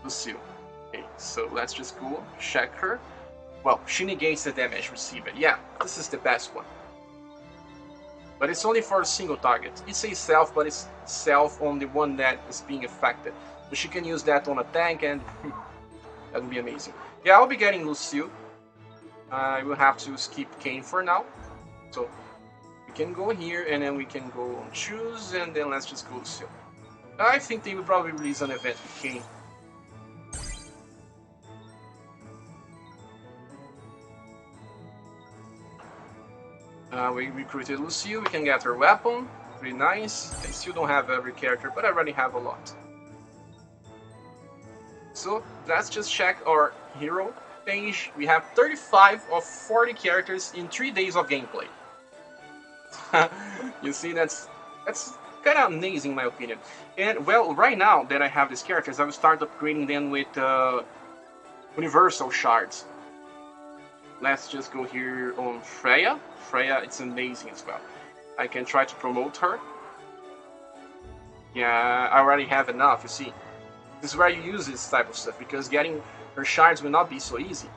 Speaker 1: Lucille. Okay, so let's just go check her. Well, she negates the damage received. Yeah, this is the best one. But it's only for a single target. It says self, but it's self on the one that is being affected. But she can use that on a tank, and that would be amazing. Yeah, I'll be getting Lucille. I will have to skip Kane for now. So we can go here, and then we can go on choose, and then let's just go Lucille. I think they will probably release an event with Kane. We recruited Lucille, we can get her weapon. Pretty nice. I still don't have every character, but I already have a lot. So let's just check our hero page. We have 35 of 40 characters in 3 days of gameplay. You see, that's kind of amazing in my opinion. And well, right now that I have these characters, I will start upgrading them with universal shards. Let's just go here on Freya. Freya, it's amazing as well. I can try to promote her. Yeah, I already have enough, you see. This is where you use this type of stuff, because getting her shards will not be so easy.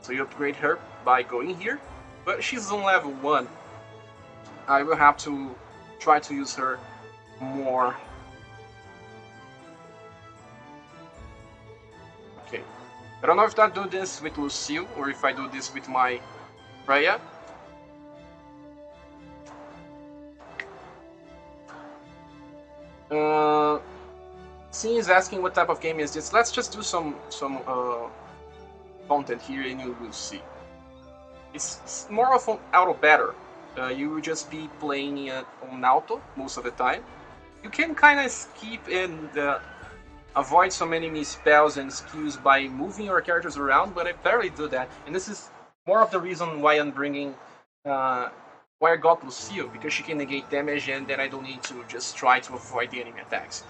Speaker 1: So you upgrade her by going here, but she's on level 1. I will have to try to use her more. Okay. I don't know if I do this with Lucille or if I do this with my Freya. Sin is asking what type of game is this. Let's just do some content here and you will see. It's more of an auto battle. You will just be playing on auto most of the time. You can kind of skip and avoid some enemy spells and skills by moving your characters around, but I barely do that. And this is more of the reason why I'm bringing, why I got Lucille, because she can negate damage and then I don't need to just try to avoid the enemy attacks.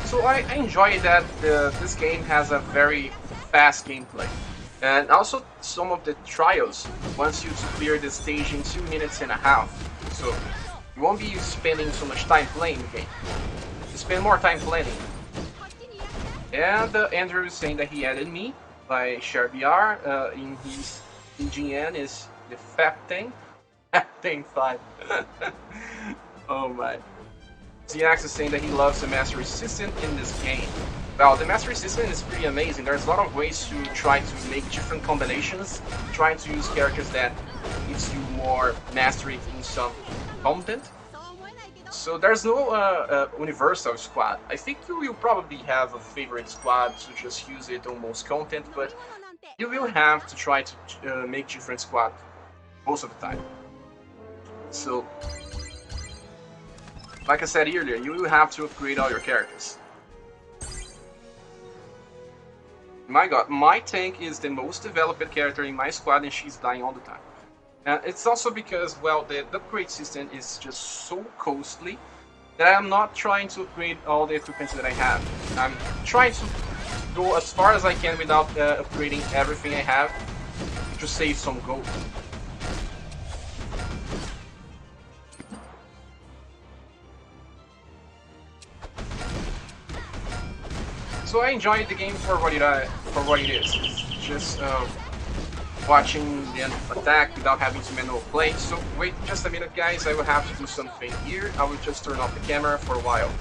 Speaker 1: So I enjoy that this game has a very fast gameplay. And also some of the trials wants you to clear the stage in 2 minutes and a half. So you won't be spending so much time playing the game. You spend more time planning. And Andrew is saying that he added me by share VR in his EGN is the Faptang. Faptang 5. Oh my. ZX is saying that he loves the mastery system in this game. Well, the mastery system is pretty amazing. There's a lot of ways to try to make different combinations, trying to use characters that gives you more mastery in some content. So there's no universal squad. I think you will probably have a favorite squad to just use it on most content, but you will have to try to make different squad most of the time. So, like I said earlier, you will have to upgrade all your characters. My god, my tank is the most developed character in my squad and she's dying all the time. And it's also because, well, the upgrade system is just so costly that I'm not trying to upgrade all the equipment that I have. I'm trying to go as far as I can without upgrading everything I have to save some gold. So I enjoyed the game for what it is. It's just watching the attack without having to manual play. So wait just a minute, guys. I will have to do something here. I will just turn off the camera for a while.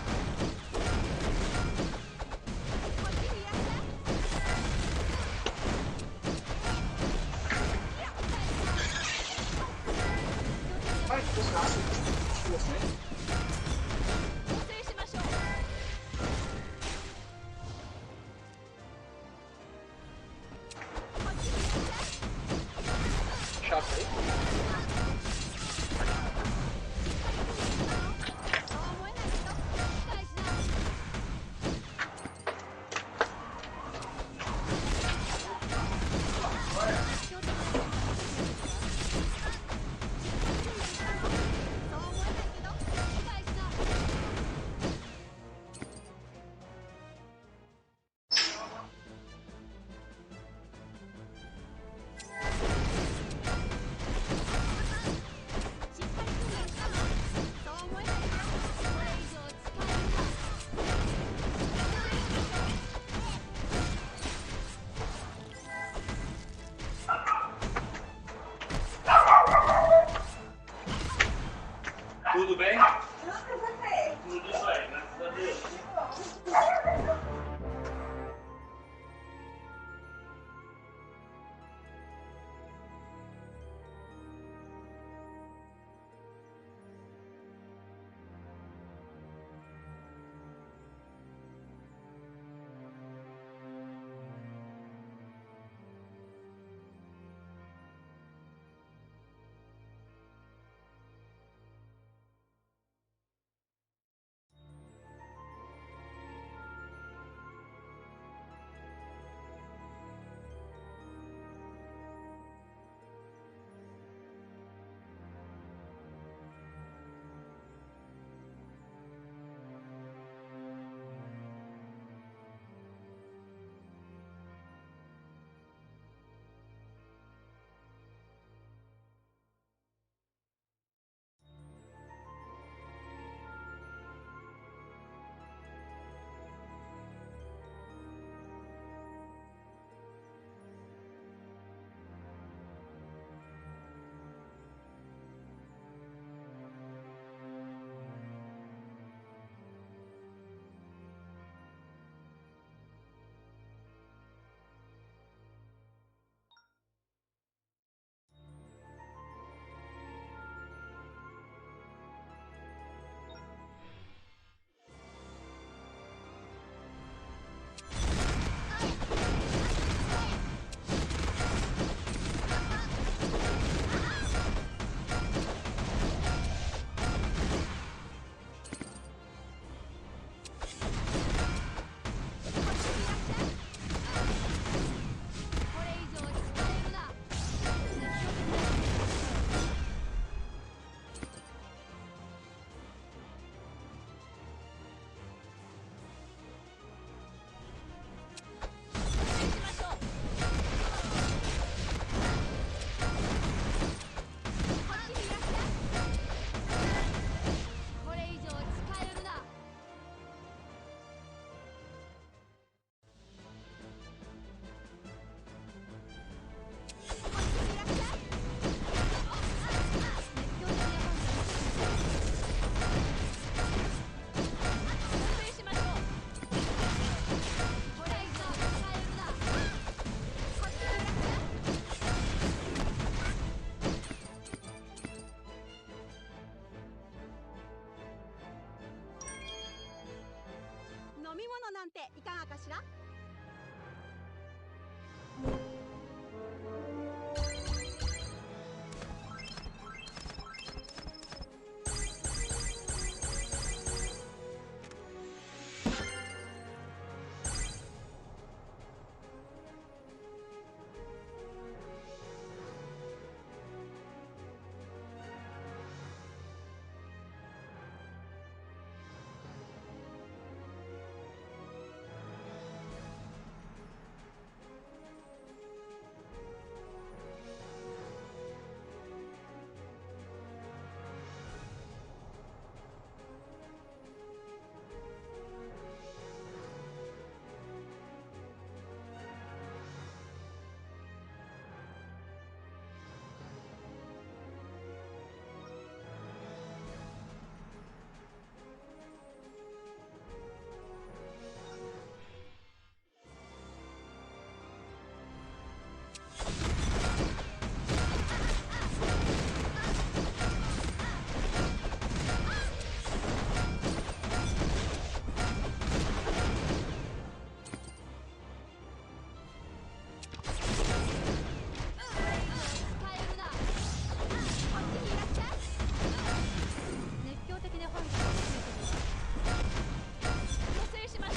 Speaker 2: なんていかがかしら。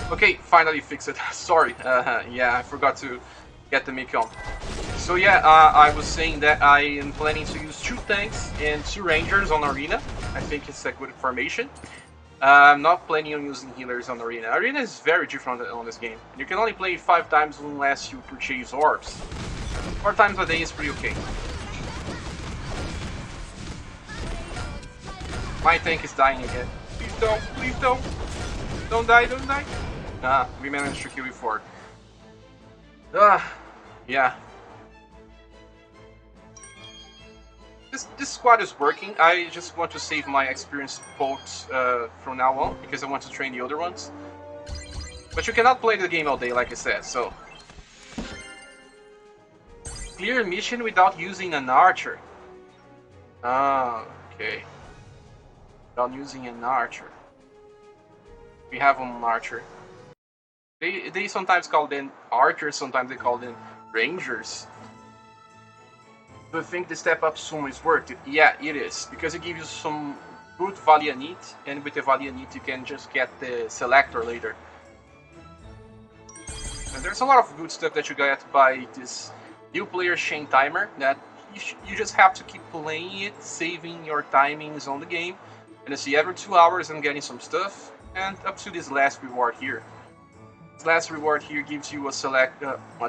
Speaker 1: Okay, finally fix it. Sorry, yeah, I forgot to get the mic on. So yeah, I was saying that I am planning to use 2 tanks and 2 rangers on Arena. I think it's a good formation. I'm not planning on using healers on Arena. Arena is very different on this game. You can only play 5 times unless you purchase orbs. 4 times a day is pretty okay. My tank is dying again. Please don't, please don't. Don't die, don't die. Ah, we managed to kill before. Yeah. This squad is working. I just want to save my experienced folks from now on, because I want to train the other ones. But you cannot play the game all day, like I said, so... Clear a mission without using an archer. Ah, okay. Without using an archer. We have an archer. They sometimes call them archers, sometimes they call them rangers. Do you think the step up soon is worth it? Yeah, it is, because it gives you some good valiant, and with the valiant you can just get the selector later. And there's a lot of good stuff that you get by this new player chain timer, that you just have to keep playing it, saving your timings on the game, and you see every 2 hours I'm getting some stuff, and up to this last reward here. This last reward here gives you a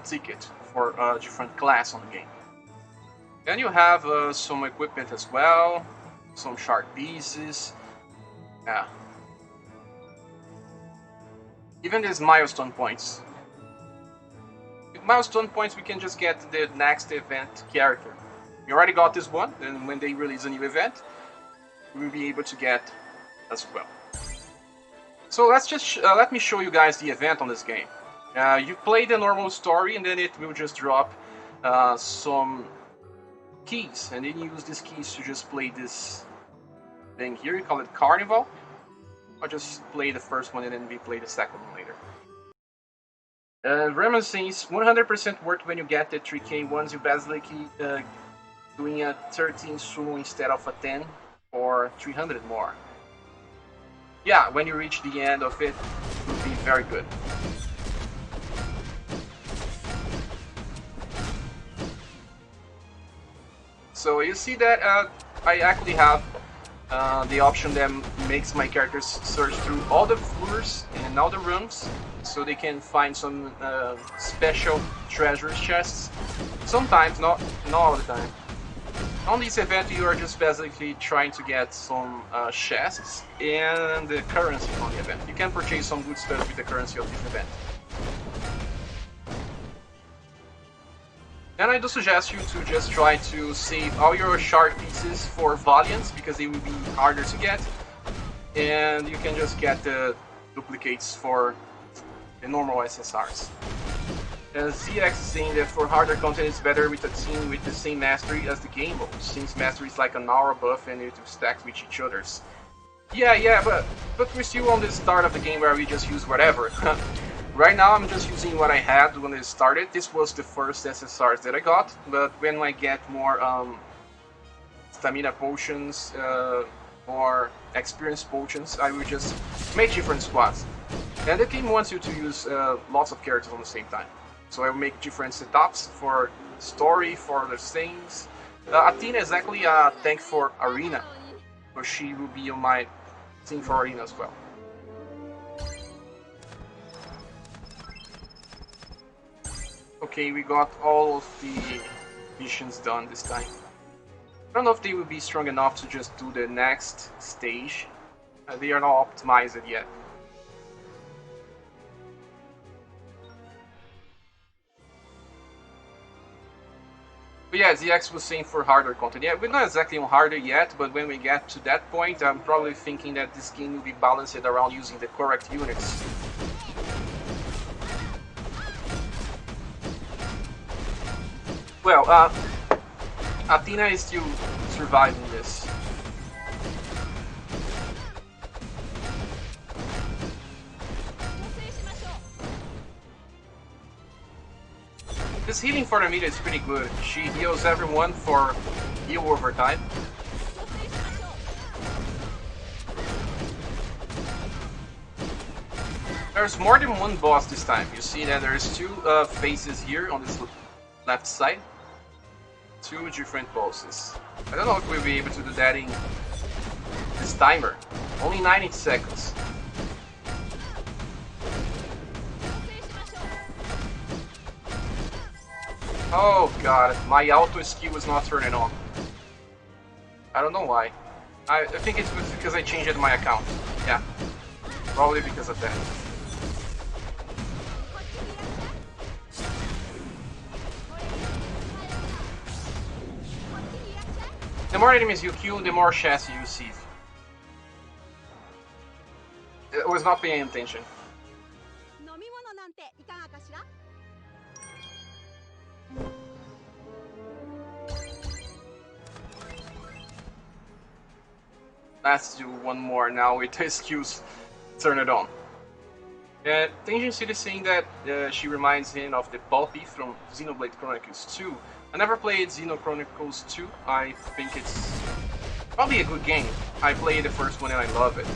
Speaker 1: ticket for a different class on the game. Then you have some equipment as well, some sharp pieces. Yeah. Even these milestone points. With milestone points we can just get the next event character. We already got this one, and when they release a new event, we'll be able to get as well. So let's just let me show you guys the event on this game. You play the normal story, and then it will just drop some keys, and then you use these keys to just play this thing here. You call it Carnival. I'll just play the first one, and then we play the second one later. Raymond says 100% worth when you get the 3k ones. You basically doing a 13 sumo instead of a 10 or 300 more. Yeah, when you reach the end of it, it will be very good. So you see that I actually have the option that makes my characters search through all the floors and all the rooms, so they can find some special treasure chests. Sometimes, not all the time. On this event, you are just basically trying to get some chests and the currency from the event. You can purchase some good stuff with the currency of this event. And I do suggest you to just try to save all your shard pieces for Valiants, because they will be harder to get. And you can just get the duplicates for the normal SSRs. And ZX is saying that for harder content it's better with a team with the same mastery as the game mode, since mastery is like an aura buff and it stacks with each other's. Yeah, but we're still on the start of the game where we just use whatever. Right now I'm just using what I had when I started. This was the first SSRs that I got, but when I get more stamina potions, more experience potions, I will just make different squads. And the game wants you to use lots of characters on the same time. So I will make different setups for story, for other things. Athena is actually a tank for Arena, so she will be on my team for Arena as well. Okay, we got all of the missions done this time. I don't know if they will be strong enough to just do the next stage. They are not optimized yet. But yeah, ZX was saying for harder content. Yeah, we're not exactly on harder yet, but when we get to that point, I'm probably thinking that this game will be balanced around using the correct units. Well, Athena is still surviving this. This healing for the meter is pretty good. She heals everyone for heal over time. There's more than one boss this time. You see that there's two faces here on this left side. Two different bosses. I don't know if we'll be able to do that in this timer. Only 90 seconds. Oh god, my auto skill is not turning on. I don't know why. I think it's because I changed my account. Yeah, probably because of that. The more enemies you kill, the more chassis you see. I was not paying attention. Let's do one more now with the skills. Turn it on. Tenjin City is saying that she reminds him of the Poppy from Xenoblade Chronicles 2. I never played Xeno Chronicles 2. I think it's probably a good game. I played the first one and I love it.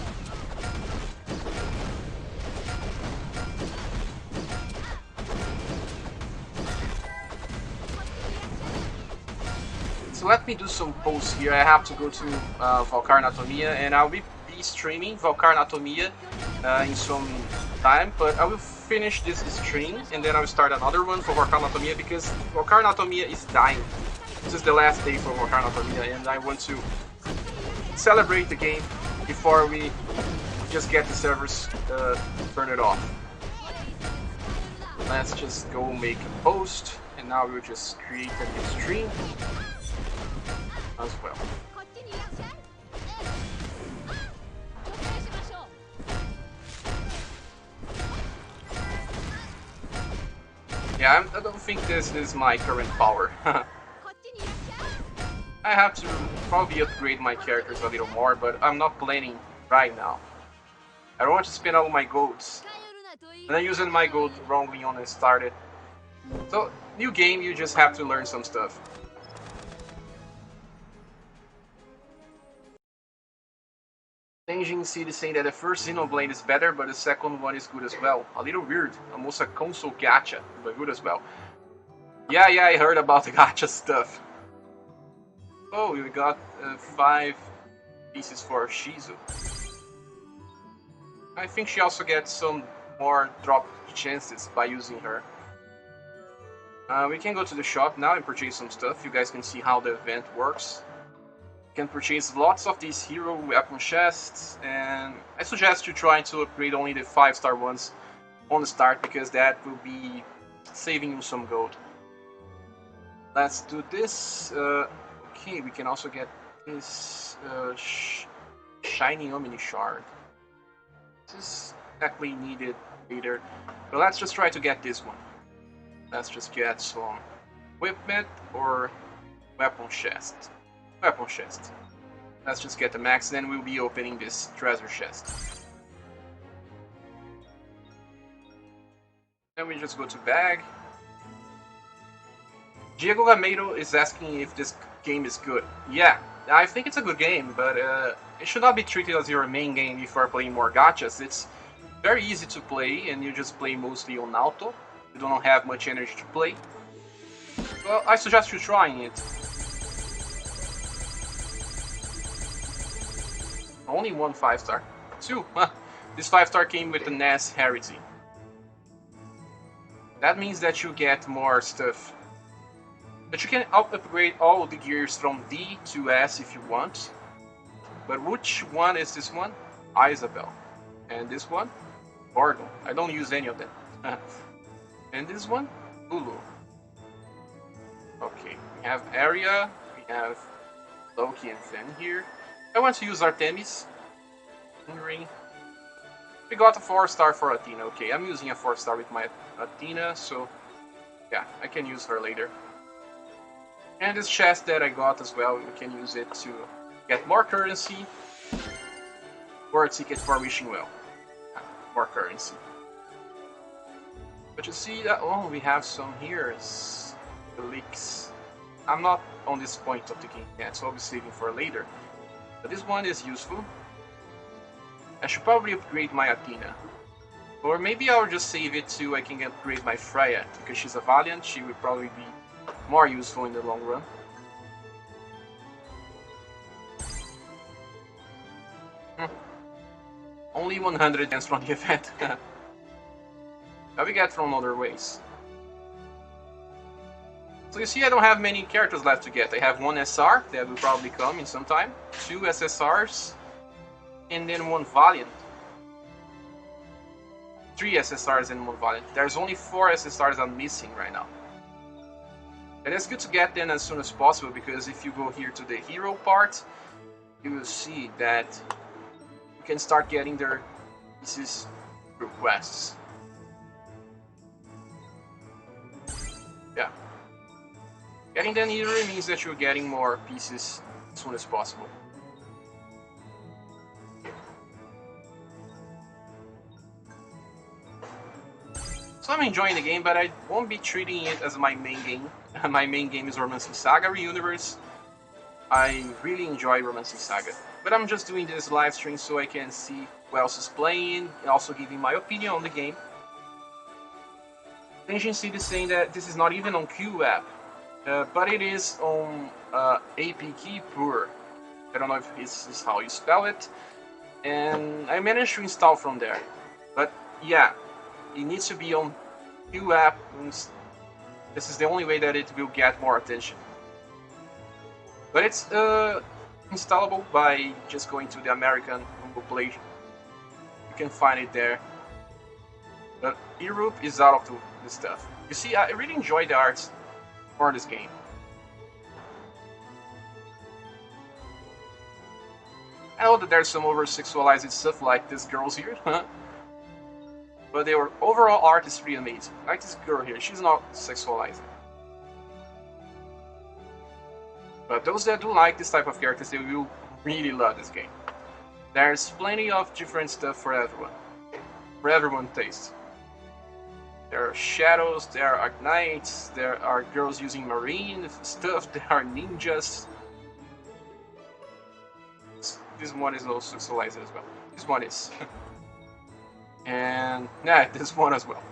Speaker 1: So let me do some posts here. I have to go to Valkyr Anatomia, and I'll be streaming Valkyr Anatomia in some time, but I will finish this stream and then I will start another one for Valkyr Anatomia because Valkyr Anatomia is dying. This is the last day for Valkyr Anatomia and I want to celebrate the game before we just get the servers turn it off. Let's just go make a post and now we'll just create a new stream as well. Yeah, I don't think this is my current power. I have to probably upgrade my characters a little more, but I'm not planning right now. I don't want to spend all my golds. And I'm using my gold wrongly when I started. So, new game, you just have to learn some stuff. Tenjin City saying that the first Xenoblade is better, but the second one is good as well. A little weird, almost a console gacha, but good as well. Yeah, I heard about the gacha stuff. Oh, we got 5 pieces for Shizu. I think she also gets some more drop chances by using her. We can go to the shop now and purchase some stuff. You guys can see how the event works. You can purchase lots of these hero weapon chests, and I suggest you try to upgrade only the 5-star ones on the start because that will be saving you some gold. Let's do this. Okay, we can also get this shiny Omni Shard. This is exactly needed later, but let's just try to get this one. Let's just get some equipment or weapon chest. Weapon chest. Let's just get the max, then we'll be opening this treasure chest. Then we just go to bag. Diego Gameiro is asking if this game is good. Yeah, I think it's a good game, but it should not be treated as your main game if you are playing more gachas. It's very easy to play, and you just play mostly on auto. You don't have much energy to play. Well, I suggest you trying it. Only one 5-star. 2. This 5-star came with the NES Heritage. That means that you get more stuff. But you can upgrade all the gears from D to S if you want. But which one is this one? Isabel. And this one? Gordon. I don't use any of them. And this one? Lulu. Okay, we have Arya, we have Loki and Zen here. I want to use Artemis. Ring. We got a 4-star for Athena. Okay, I'm using a 4-star with my Athena, so yeah, I can use her later. And this chest that I got as well, we can use it to get more currency or a ticket for wishing well. More currency. But you see that, oh, we have some here. The leaks. I'm not on this point of the game yet, so I'll be saving for later. But this one is useful. I should probably upgrade my Athena. Or maybe I'll just save it to I can upgrade my Freya, because she's a valiant, she will probably be more useful in the long run. Only 100 chance from the event. That we get from other ways. So you see I don't have many characters left to get. I have one SR that will probably come in some time, 2 SSRs, and then 1 Valiant. 3 SSRs and 1 Valiant. There's only 4 SSRs I'm missing right now. And it's good to get them as soon as possible, because if you go here to the hero part, you will see that you can start getting their pieces through quests. Yeah. Getting them here means that you're getting more pieces as soon as possible. So I'm enjoying the game, but I won't be treating it as my main game. My main game is Romancing Saga Reuniverse. I really enjoy Romancing Saga. But I'm just doing this live stream so I can see who else is playing, and also giving my opinion on the game. Tenjin Seed is saying that this is not even on Q app, but it is on APK Pur. I don't know if this is how you spell it. And I managed to install from there. But yeah, it needs to be on Q app. This is the only way that it will get more attention. But it's installable by just going to the American Google Play. You can find it there. But Europe is out of the stuff. You see, I really enjoy the art for this game. I know that there's some over-sexualized stuff like this girl's here, but their overall art is pretty amazing. Like this girl here, she's not sexualizing. But those that do like this type of characters, they will really love this game. There's plenty of different stuff for everyone's taste. There are shadows, there are knights, there are girls using marine stuff, there are ninjas. This one is also sexualized as well. This one is. And yeah, this one as well.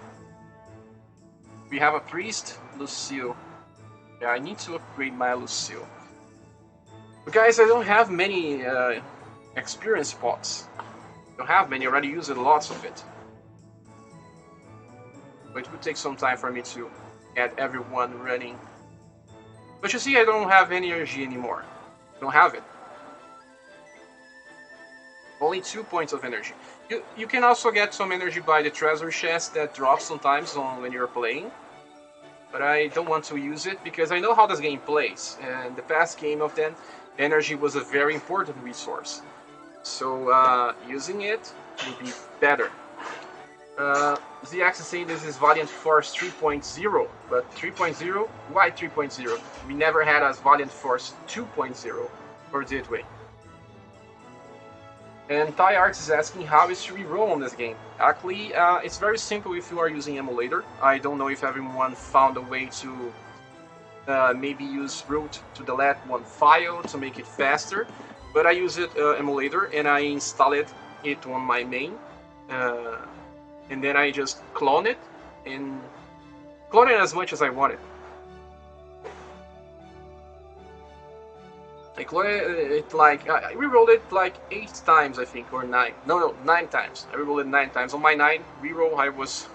Speaker 1: We have a priest, Lucille. Yeah, I need to upgrade my Lucille. But guys, I don't have many experience pots. I don't have many, I already used lots of it. But it would take some time for me to get everyone running. But you see, I don't have any energy anymore. I don't have it. Only 2 points of energy. You can also get some energy by the treasure chest that drops sometimes when you're playing. But I don't want to use it because I know how this game plays. And the past game of them, energy was a very important resource. So using it would be better. ZX is saying this is Valiant Force 3.0, but 3.0? Why 3.0? We never had as Valiant Force 2.0, or did we? And Thai Arts is asking how is to reroll on this game. Actually, it's very simple if you are using emulator. I don't know if everyone found a way to maybe use root to delete one file to make it faster, but I use it emulator and I install it on my main, and then I just clone it and clone it as much as I want it. I clone it like I rerolled it like 8 times I think, or 9. No, 9 times. I rerolled it 9 times. On my 9 reroll, I was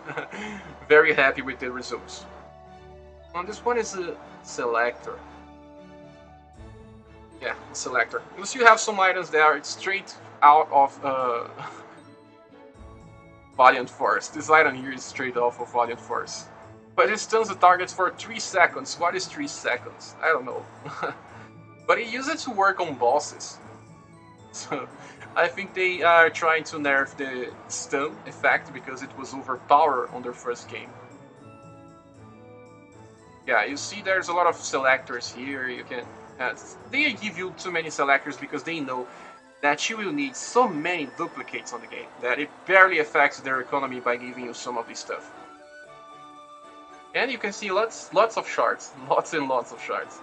Speaker 1: very happy with the results. On this one is a selector. Yeah, a selector. You still have some items that are straight out of Valiant Force. This item here is straight off of Valiant Force. But it stuns the target for 3 seconds. What is 3 seconds? I don't know. But it uses it to work on bosses. So I think they are trying to nerf the stun effect because it was overpowered on their first game. Yeah, you see there's a lot of selectors here. You can they give you too many selectors because they know that you will need so many duplicates on the game that it barely affects their economy by giving you some of this stuff. And you can see lots of shards, lots and lots of shards.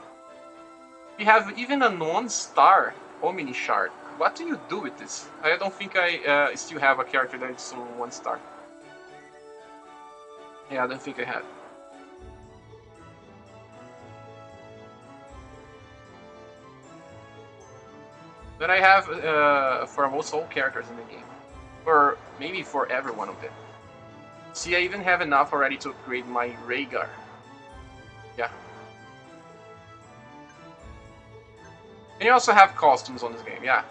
Speaker 1: We have even a 1-star Omni shard. What do you do with this? I don't think I still have a character that's on 1 star. Yeah, I don't think I have. But I have for almost all characters in the game. Or maybe for every one of them. See, I even have enough already to upgrade my Rhaegar. Yeah. And you also have costumes on this game, yeah.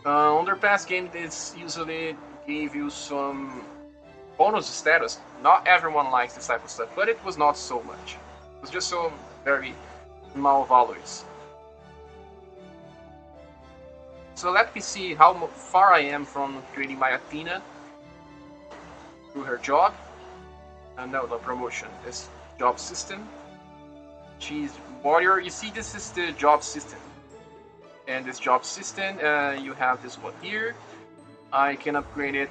Speaker 1: On their past game, this usually gave you some bonus status. Not everyone likes this type of stuff, but it was not so much. It was just so very small values. So let me see how far I am from creating my Athena through her job. No, the promotion. This job system. She's warrior. You see, this is the job system. And this job system, you have this one here. I can upgrade it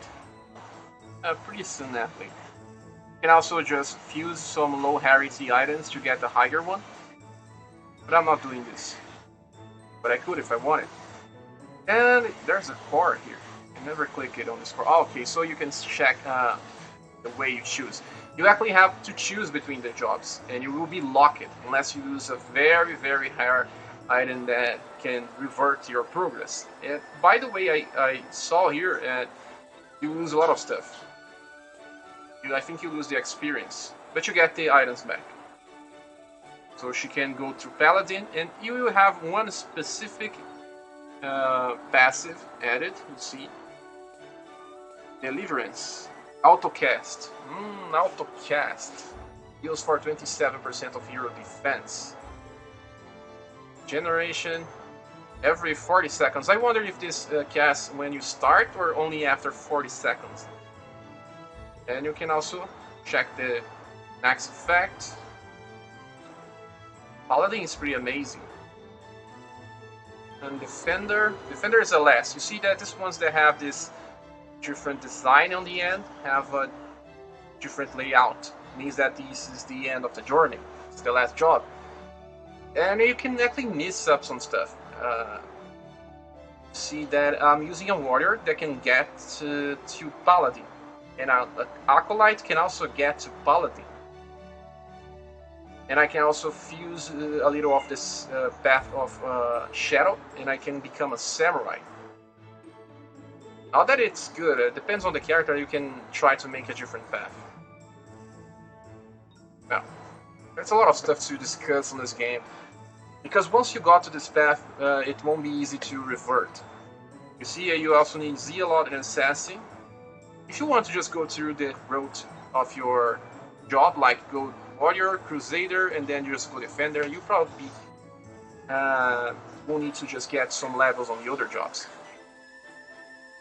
Speaker 1: pretty soon, I think. You can also just fuse some low rarity items to get the higher one. But I'm not doing this. But I could if I wanted. And there's a core here. I never click it on this core. Oh, okay, so you can check the way you choose. You actually have to choose between the jobs, and you will be locked unless you use a very, very rare item that can revert your progress. And by the way, I saw here you lose a lot of stuff. I think you lose the experience, but you get the items back. So she can go to Paladin, and you will have one specific passive added. You see, Deliverance. Autocast. Autocast. Heals for 27% of hero defense. Generation every 40 seconds. I wonder if this casts when you start or only after 40 seconds. And you can also check the max effect. Paladin is pretty amazing. And Defender. Defender is the last. You see that these ones that have this different design on the end have a different layout. It means that this is the end of the journey. It's the last job. And you can actually miss up some stuff. See that I'm using a warrior that can get to Paladin. And an Acolyte can also get to Paladin. And I can also fuse a little of this path of Shadow, and I can become a Samurai. Now that it's good, it depends on the character, you can try to make a different path. Now, there's a lot of stuff to discuss on this game. Because once you got to this path, it won't be easy to revert. You see, you also need Zealot and Assassin. If you want to just go through the route of your job, like go Warrior, Crusader, and then you just go Defender, you probably will need to just get some levels on the other jobs.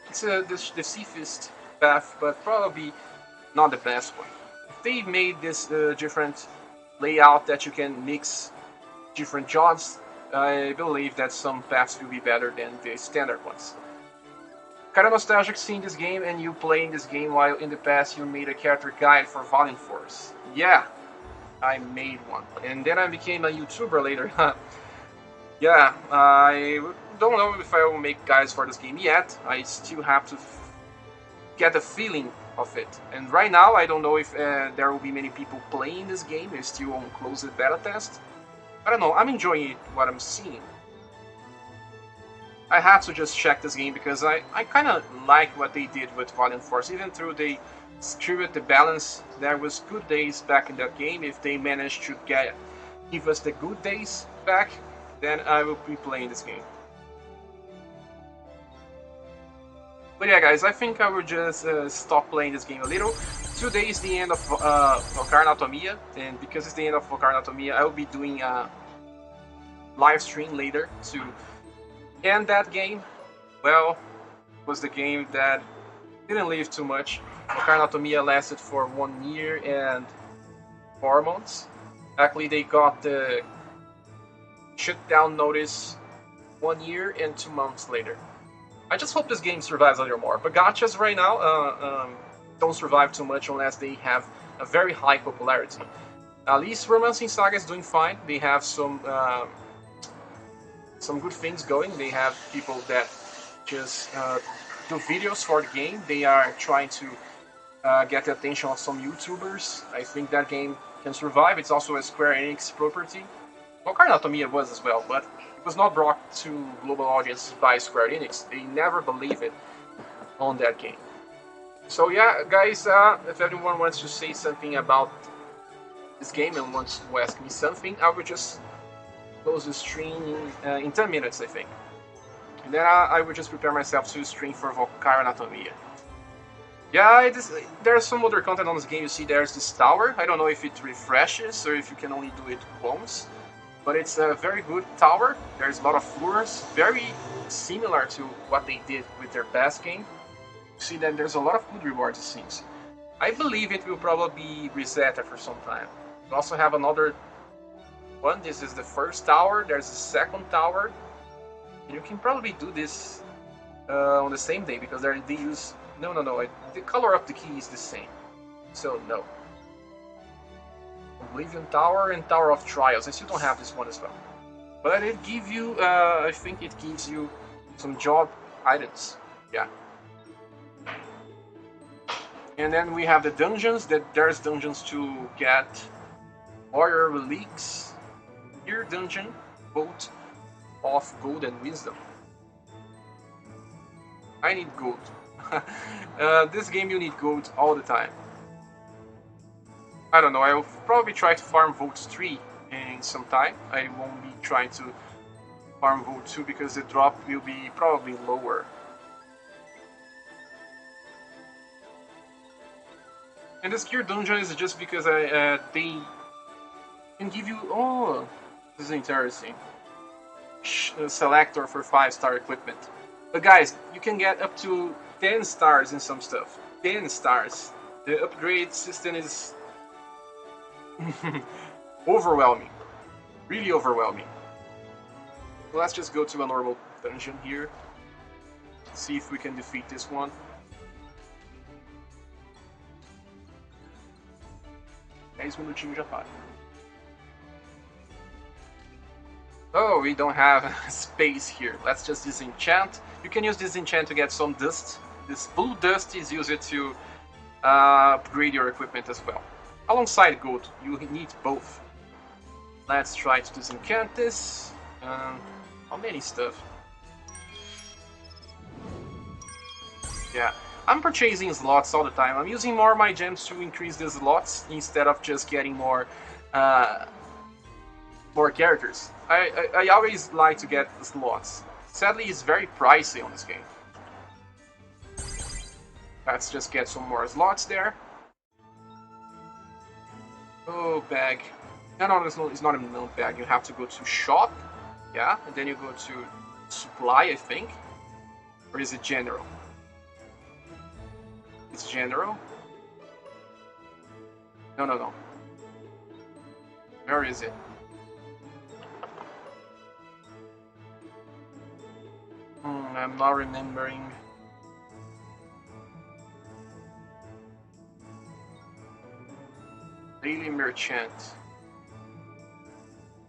Speaker 1: It's the safest path, but probably not the best one. If they made this different layout that you can mix different jobs, I believe that some paths will be better than the standard ones. Kinda nostalgic seeing this game and you playing this game while in the past you made a character guide for Valiant Force. Yeah, I made one. And then I became a YouTuber later. Yeah, I don't know if I will make guides for this game yet. I still have to get the feeling of it. And right now, I don't know if there will be many people playing this game. It's still on closed beta test. I don't know, I'm enjoying it, what I'm seeing. I had to just check this game because I kind of like what they did with Valiant Force. Even though they screwed the balance, there was good days back in that game. If they managed to give us the good days back, then I will be playing this game. But yeah, guys, I think I will just stop playing this game a little. Today is the end of Anatomia, and because it's the end of Anatomia, I will be doing a live stream later to end that game. Well, it was the game that didn't live too much. Anatomia lasted for 1 year and 4 months. Actually, they got the shutdown notice 1 year and 2 months later. I just hope this game survives a little more. But gachas right now don't survive too much unless they have a very high popularity. At least Romancing Saga is doing fine. They have some good things going. They have people that just do videos for the game. They are trying to get the attention of some YouTubers. I think that game can survive. It's also a Square Enix property. Well, Anatomia was as well, but it was not brought to global audience by Square Enix. They never believed it on that game. So yeah, guys, if anyone wants to say something about this game and wants to ask me something, I will just close the stream in 10 minutes, I think. And then I will just prepare myself to stream for Volcar Anatomia. Yeah, there's some other content on this game. You see there's this tower. I don't know if it refreshes or if you can only do it once. But it's a very good tower. There's a lot of floors, very similar to what they did with their past game. You see that there's a lot of good rewards, it seems. I believe it will probably be reset after some time. We also have another one. This is the first tower. There's a second tower. And you can probably do this on the same day because they use... No. The color of the key is the same. So, no. Oblivion Tower and Tower of Trials. I still don't have this one as well. But it gives you... I think it gives you some job items. Yeah. And then we have the dungeons. There's dungeons to get Warrior Relics. Here dungeon, Boat of Gold and Wisdom. I need gold. This game you need gold all the time. I don't know, I will probably try to farm Vote 3 in some time. I won't be trying to farm Vote 2 because the drop will be probably lower. And this gear dungeon is just because they can give you... Oh, this is interesting. Selector for 5-star equipment. But guys, you can get up to 10 stars in some stuff. 10 stars. The upgrade system is overwhelming. Really overwhelming. Let's just go to a normal dungeon here. See if we can defeat this one. 10 minutinhos já para. Oh, we don't have space here. Let's just disenchant. You can use disenchant to get some dust. This blue dust is used to upgrade your equipment as well. Alongside gold, you need both. Let's try to disenchant this. How many stuff? Yeah, I'm purchasing slots all the time. I'm using more of my gems to increase the slots instead of just getting more characters. I always like to get the slots. Sadly, it's very pricey on this game. Let's just get some more slots there. Oh, bag. No, it's not a known bag. You have to go to shop, yeah, and then you go to supply, I think. Or is it general? It's general. No. Where is it? I'm not remembering. Daily merchant.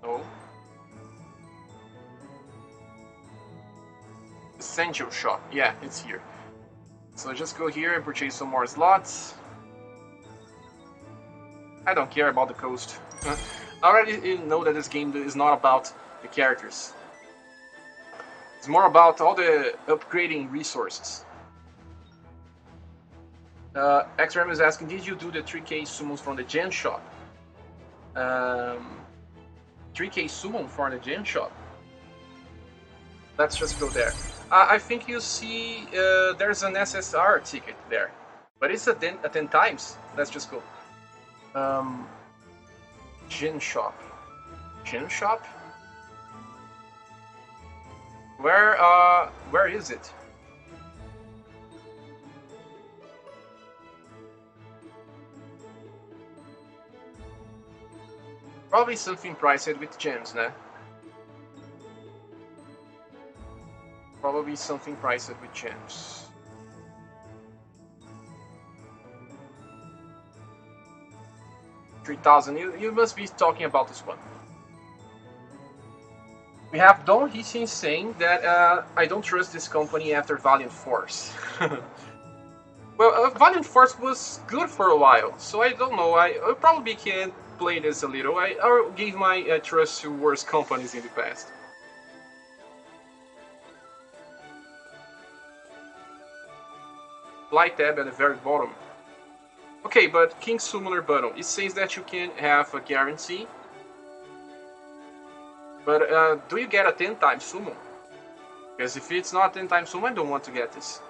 Speaker 1: No. Essential shop. Yeah, it's here. So just go here and purchase some more slots. I don't care about the coast. I already know that this game is not about the characters. It's more about all the upgrading resources. XRM is asking, did you do the 3k summons from the gen shop? 3k summon for the gen shop? Let's just go there. I think you see there's an SSR ticket there. But it's a 10 times. Let's just go. Gen shop. Gen shop? Where is it? Probably something priced with gems, né? Probably something priced with gems. $3,000. You must be talking about this one. We have Don Hishin saying that I don't trust this company after Valiant Force. Well, Valiant Force was good for a while, so I don't know. I probably can play this a little. I gave my trust to worse companies in the past. Light tab at the very bottom. Okay, but King Summoner button. It says that you can have a guarantee. But do you get a 10 times summon? Because if it's not 10 times summon, I don't want to get this.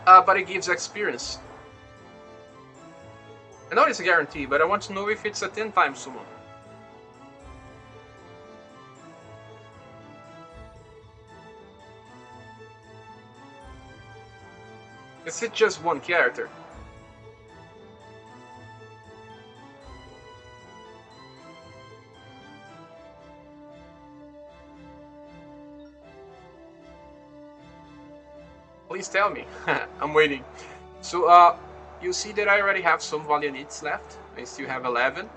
Speaker 1: But it gives experience. I know it's a guarantee, but I want to know if it's a 10 times summon. Is it just one character? Please tell me. I'm waiting. So, you see that I already have some valiants left. I still have 11.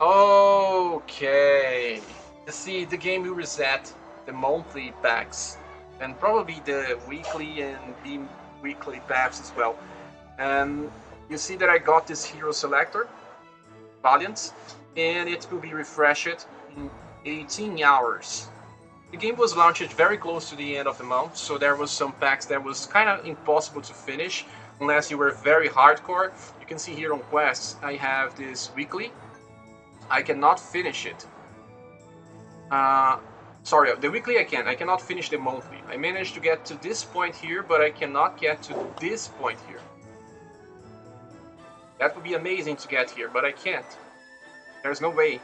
Speaker 1: Okay. You see, the game will reset the monthly packs. And probably the weekly and bi-weekly packs as well. And you see that I got this hero selector, Valiant, and it will be refreshed in 18 hours. The game was launched very close to the end of the month, so there was some packs that was kind of impossible to finish unless you were very hardcore. You can see here on quests, I have this weekly. I cannot finish it. Sorry, the weekly I can. I cannot finish the monthly. I managed to get to this point here, but I cannot get to this point here. That would be amazing to get here, but I can't. There's no way.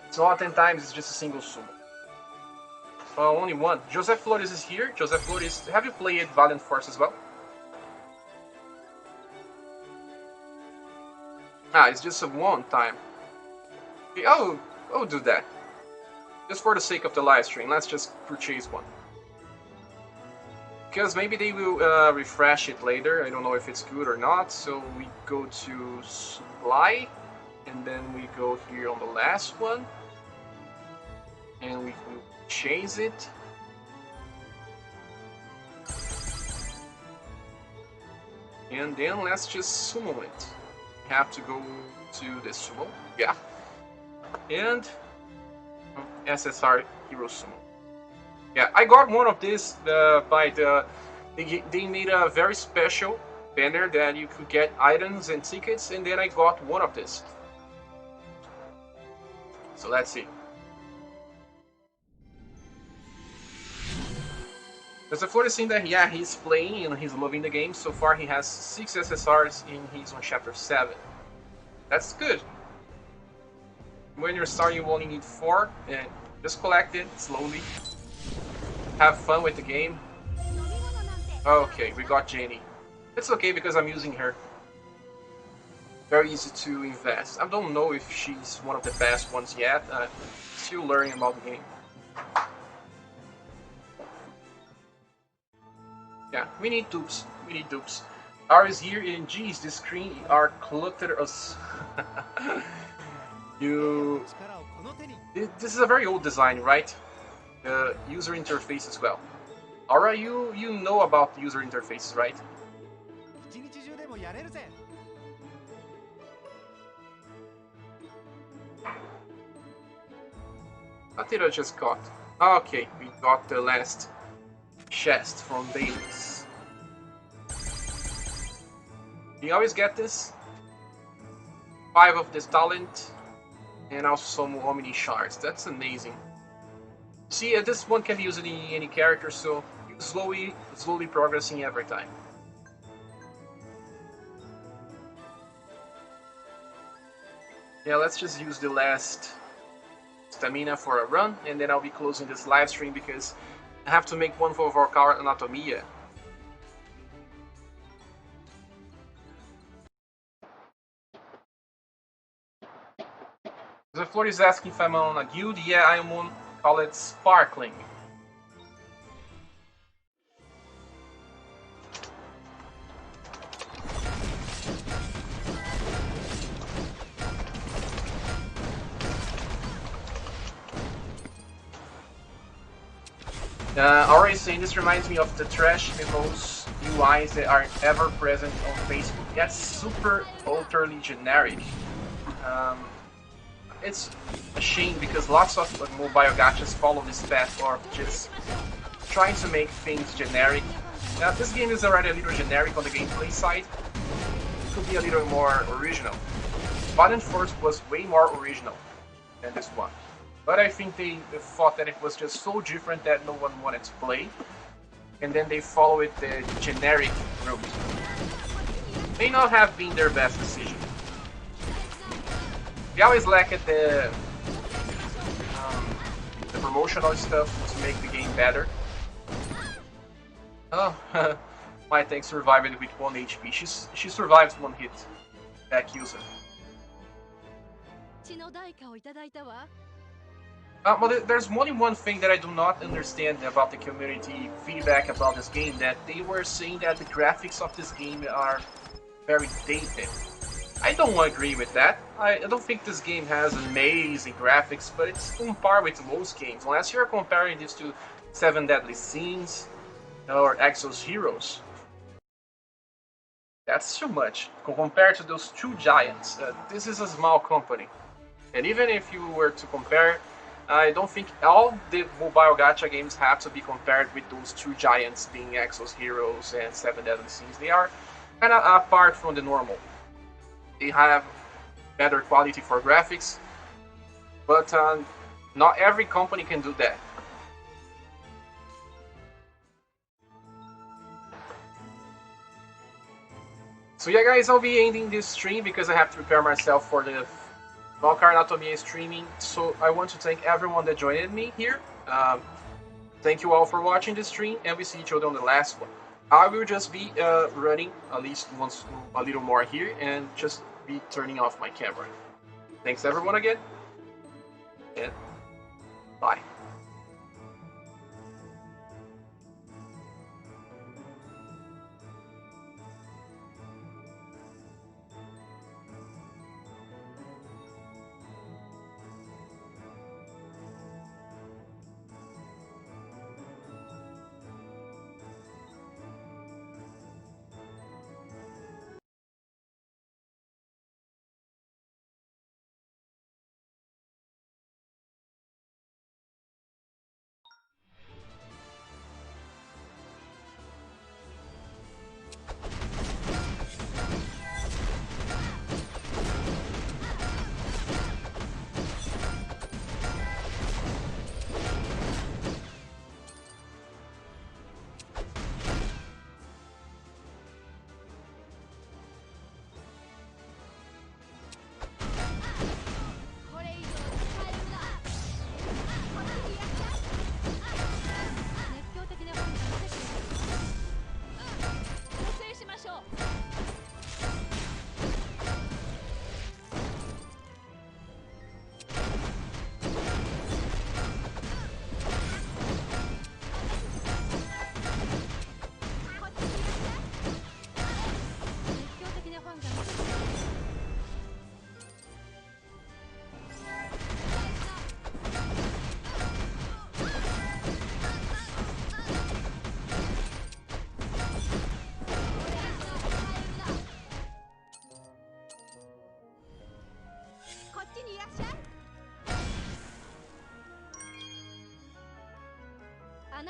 Speaker 1: It's not 10 times, it's just a single summon. Only one. Joseph Flores is here. Joseph Flores, have you played Valiant Force as well? It's just a one time. Okay, I'll do that. Just for the sake of the live stream, let's just purchase one. Because maybe they will refresh it later. I don't know if it's good or not. So we go to supply, and then we go here on the last one, and we will chase it. And then let's just summon it. We have to go to the summon, yeah. And SSR hero summon. Yeah, I got one of these by the. They made a very special banner that you could get items and tickets, and then I got one of this. So let's see. There's a Flores saying that yeah, he's playing and he's loving the game. So far, he has 6 SSRs and he's on chapter 7. That's good. When you're starting, you only need 4, and just collect it slowly. Have fun with the game. Okay, we got Janie. It's okay because I'm using her. very easy to invest. I don't know if she's one of the best ones yet. Still learning about the game. Yeah, we need dupes. We need dupes. R is here, and geez, this screen are cluttered us. you. This is a very old design, right? User interface as well. Aura, you know about the user interfaces, right? What did I just got? Okay, we got the last chest from Bailey's. You always get this. 5 of this talent, and also some Omni shards. That's amazing. See, this one can be used any character, so slowly progressing every time. Yeah, let's just use the last stamina for a run, and then I'll be closing this live stream because I have to make one for our Anatomia. The floor is asking if I'm on a guild. Yeah, I'm on, call it Sparkling. Already saying this reminds me of the trash demos UIs that are ever present on Facebook. That's super utterly generic. It's a shame because lots of mobile gachas follow this path of just trying to make things generic. Now, this game is already a little generic on the gameplay side. It could be a little more original. Valiant Force was way more original than this one. But I think they thought that it was just so different that no one wanted to play. And then they followed the generic route. May not have been their best decision. We always lacked the promotional stuff to make the game better. Oh, my tank survived with 1 HP. She survives 1 hit. Back user. But there's only one thing that I do not understand about the community feedback about this game, that they were saying that the graphics of this game are very dated. I don't agree with that. I don't think this game has amazing graphics, but it's on par with most games. Unless you're comparing this to 7 Deadly Sins or Exos Heroes. That's too much. Compared to those 2 giants, this is a small company. And even if you were to compare, I don't think all the mobile gacha games have to be compared with those 2 giants being Exos Heroes and 7 Deadly Sins. They are kind of apart from the normal. They have better quality for graphics, but not every company can do that. So yeah guys, I'll be ending this stream because I have to prepare myself for the Valkyrie Anatomia streaming. So I want to thank everyone that joined me here. Thank you all for watching this stream, and we see each other on the last one. I will just be running at least once a little more here and just be turning off my camera. Thanks everyone again, and bye.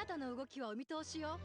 Speaker 2: なたの動きはお見通しよ。